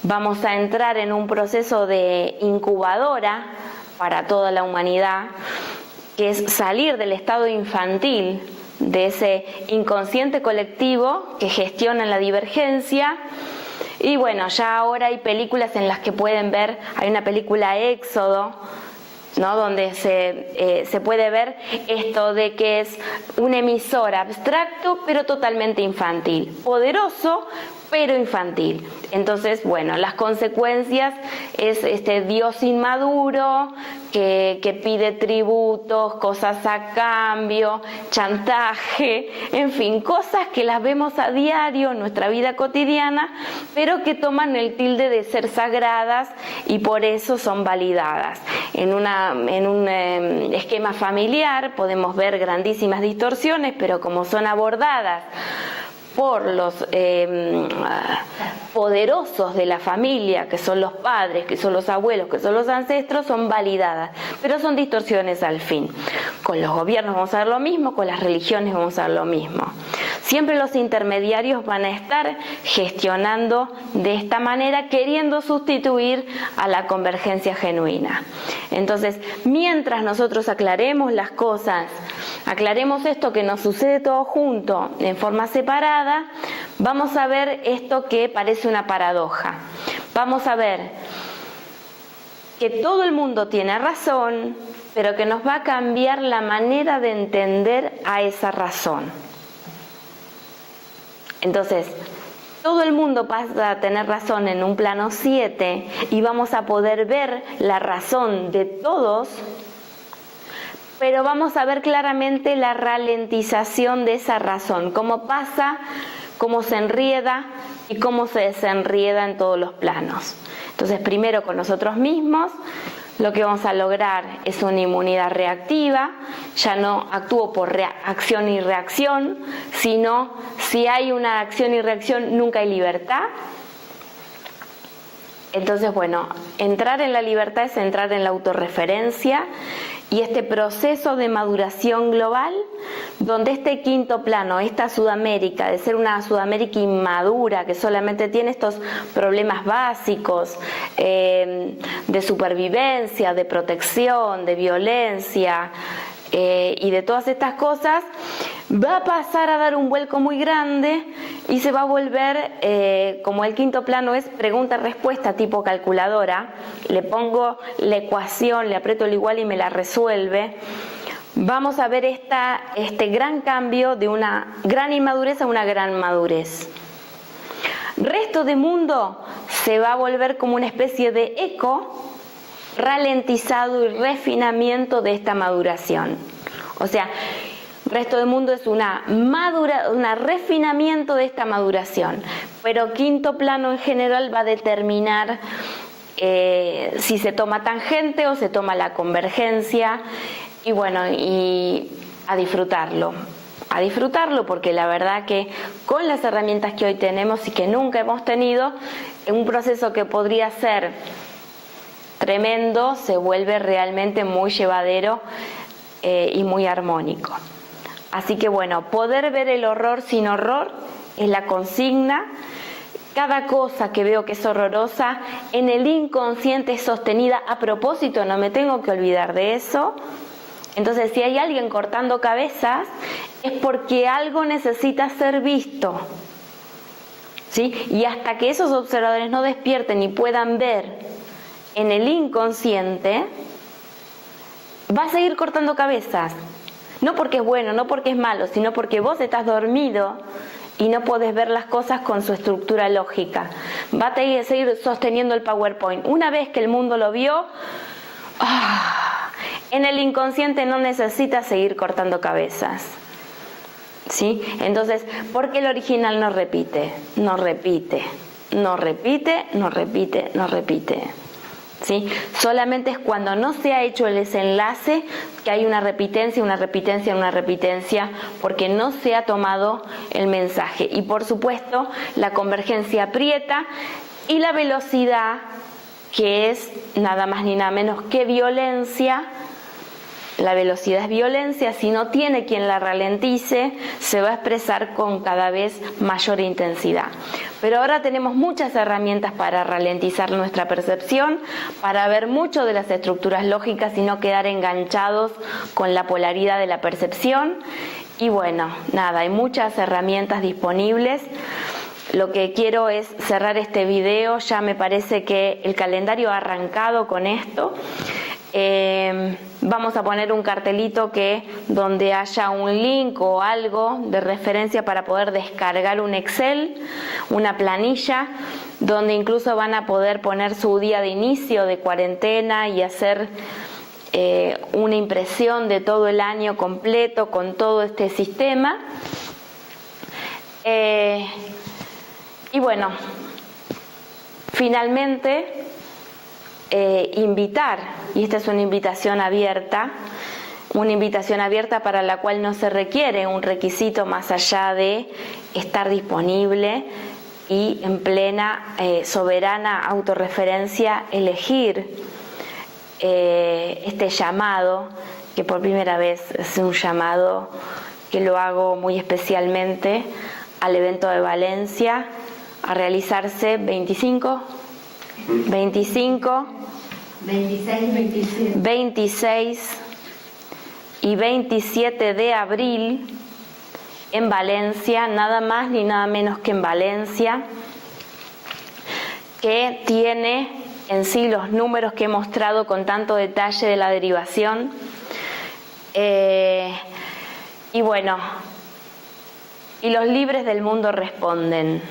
vamos a entrar en un proceso de incubadora para toda la humanidad, que es salir del estado infantil, de ese inconsciente colectivo que gestiona la divergencia. Y bueno, ya ahora hay películas en las que pueden ver, hay una película Éxodo, ¿no? Donde se puede ver esto de que es un emisor abstracto pero totalmente infantil, poderoso pero infantil. Entonces, bueno, las consecuencias es este Dios inmaduro que pide tributos, cosas a cambio, chantaje, en fin, cosas que las vemos a diario en nuestra vida cotidiana, pero que toman el tilde de ser sagradas y por eso son validadas. En un esquema familiar podemos ver grandísimas distorsiones, pero como son abordadas por los poderosos de la familia, que son los padres, que son los abuelos, que son los ancestros, son validadas, pero son distorsiones al fin. Con los gobiernos vamos a ver lo mismo, con las religiones vamos a ver lo mismo. Siempre los intermediarios van a estar gestionando de esta manera, queriendo sustituir a la convergencia genuina. Entonces, mientras nosotros aclaremos las cosas, aclaremos esto que nos sucede todo junto, en forma separada, vamos a ver esto que parece una paradoja. Vamos a ver que todo el mundo tiene razón, pero que nos va a cambiar la manera de entender a esa razón. Entonces, todo el mundo pasa a tener razón en un plano 7 y vamos a poder ver la razón de todos, pero vamos a ver claramente la ralentización de esa razón, cómo pasa, cómo se enrieda y cómo se desenrieda en todos los planos. Entonces, primero con nosotros mismos, lo que vamos a lograr es una inmunidad reactiva, ya no actúo por acción y reacción, sino si hay una acción y reacción nunca hay libertad. Entonces, bueno, entrar en la libertad es entrar en la autorreferencia y este proceso de maduración global, donde este quinto plano, esta Sudamérica, de ser una Sudamérica inmadura, que solamente tiene estos problemas básicos de supervivencia, de protección, de violencia y de todas estas cosas, va a pasar a dar un vuelco muy grande y se va a volver, como el quinto plano es pregunta-respuesta tipo calculadora, le pongo la ecuación, le aprieto el igual y me la resuelve. Vamos a ver este gran cambio de una gran inmadurez a una gran madurez. Resto de mundo se va a volver como una especie de eco ralentizado y refinamiento de esta maduración. O sea, resto del mundo es un refinamiento de esta maduración, pero quinto plano en general va a determinar si se toma tangente o se toma la convergencia, y bueno, y a disfrutarlo porque la verdad que con las herramientas que hoy tenemos y que nunca hemos tenido, en un proceso que podría ser tremendo se vuelve realmente muy llevadero y muy armónico. Así que bueno, poder ver el horror sin horror es la consigna. Cada cosa que veo que es horrorosa en el inconsciente es sostenida a propósito, no me tengo que olvidar de eso. Entonces, si hay alguien cortando cabezas, es porque algo necesita ser visto, ¿sí? Y hasta que esos observadores no despierten y puedan ver en el inconsciente, va a seguir cortando cabezas. No porque es bueno, no porque es malo, sino porque vos estás dormido y no podés ver las cosas con su estructura lógica. Va a seguir sosteniendo el PowerPoint. Una vez que el mundo lo vio, en el inconsciente no necesita seguir cortando cabezas, ¿sí? Entonces, ¿por qué el original no repite? No repite, no repite, no repite, no repite, ¿sí? Solamente es cuando no se ha hecho el desenlace que hay una repitencia, una repitencia, una repitencia, porque no se ha tomado el mensaje. Y por supuesto, la convergencia aprieta y la velocidad, que es nada más ni nada menos que violencia. La velocidad es violencia, si no tiene quien la ralentice, se va a expresar con cada vez mayor intensidad. Pero ahora tenemos muchas herramientas para ralentizar nuestra percepción, para ver mucho de las estructuras lógicas y no quedar enganchados con la polaridad de la percepción. Y bueno, nada, hay muchas herramientas disponibles. Lo que quiero es cerrar este video, ya me parece que el calendario ha arrancado con esto. Vamos a poner un cartelito donde haya un link o algo de referencia para poder descargar un Excel, una planilla, donde incluso van a poder poner su día de inicio de cuarentena y hacer una impresión de todo el año completo con todo este sistema. Y bueno, finalmente invitar, y esta es una invitación abierta para la cual no se requiere un requisito más allá de estar disponible y en plena soberana autorreferencia elegir este llamado, que por primera vez es un llamado que lo hago muy especialmente al evento de Valencia, a realizarse 26, 26 y 27 de abril en Valencia, nada más ni nada menos que en Valencia, que tiene en sí los números que he mostrado con tanto detalle de la derivación. Y bueno, y los libres del mundo responden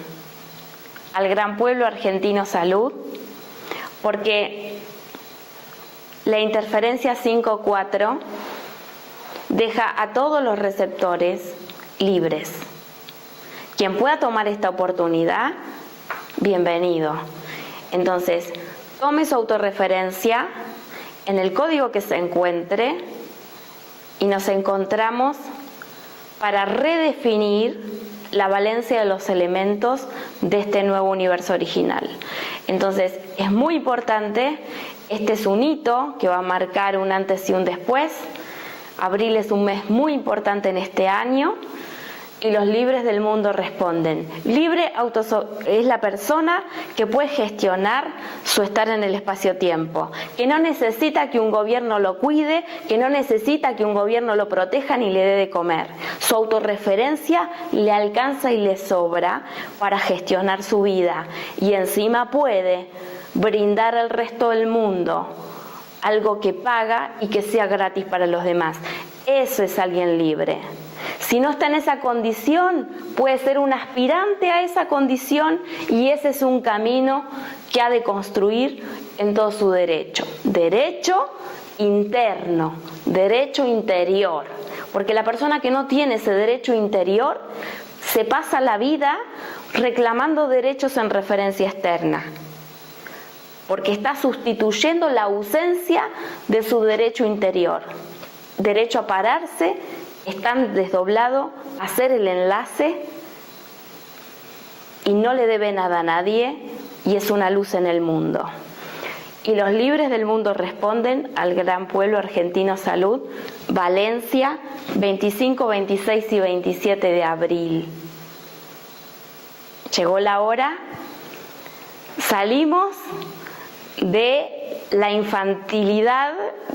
al gran pueblo argentino salud, porque la interferencia 5-4 deja a todos los receptores libres. Quien pueda tomar esta oportunidad, bienvenido. Entonces, tome su autorreferencia en el código que se encuentre y nos encontramos para redefinir la valencia de los elementos de este nuevo universo original. Entonces, es muy importante, este es un hito que va a marcar un antes y un después. Abril es un mes muy importante en este año y los libres del mundo responden. Libre es la persona que puede gestionar su estar en el espacio-tiempo, que no necesita que un gobierno lo cuide, que no necesita que un gobierno lo proteja ni le dé de comer. Su autorreferencia le alcanza y le sobra para gestionar su vida y encima puede brindar al resto del mundo algo que paga y que sea gratis para los demás. Eso es alguien libre. Si no está en esa condición, puede ser un aspirante a esa condición y ese es un camino que ha de construir en todo su derecho. Derecho interno, derecho interior. Porque la persona que no tiene ese derecho interior se pasa la vida reclamando derechos en referencia externa. Porque está sustituyendo la ausencia de su derecho interior. Derecho a pararse, están desdoblado, a hacer el enlace y no le debe nada a nadie y es una luz en el mundo. Y los libres del mundo responden al gran pueblo argentino salud, Valencia, 25, 26 y 27 de abril. Llegó la hora, salimos de la infantilidad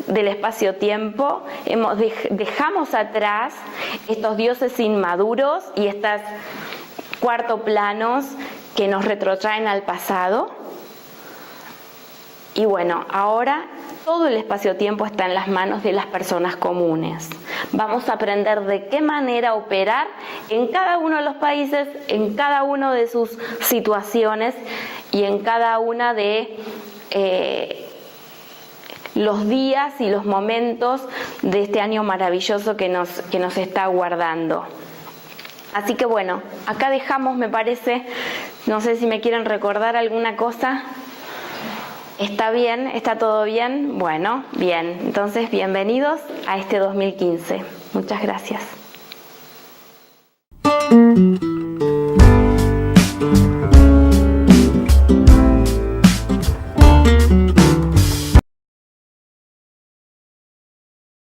del espacio-tiempo, dejamos atrás estos dioses inmaduros y estos cuarto planos que nos retrotraen al pasado. Y bueno, ahora todo el espacio-tiempo está en las manos de las personas comunes. Vamos a aprender de qué manera operar en cada uno de los países, en cada una de sus situaciones y en cada una de los días y los momentos de este año maravilloso que nos está aguardando. Así que bueno, acá dejamos, me parece, no sé si me quieren recordar alguna cosa. ¿Está bien? ¿Está todo bien? Bueno, bien. Entonces, bienvenidos a este 2015. Muchas gracias.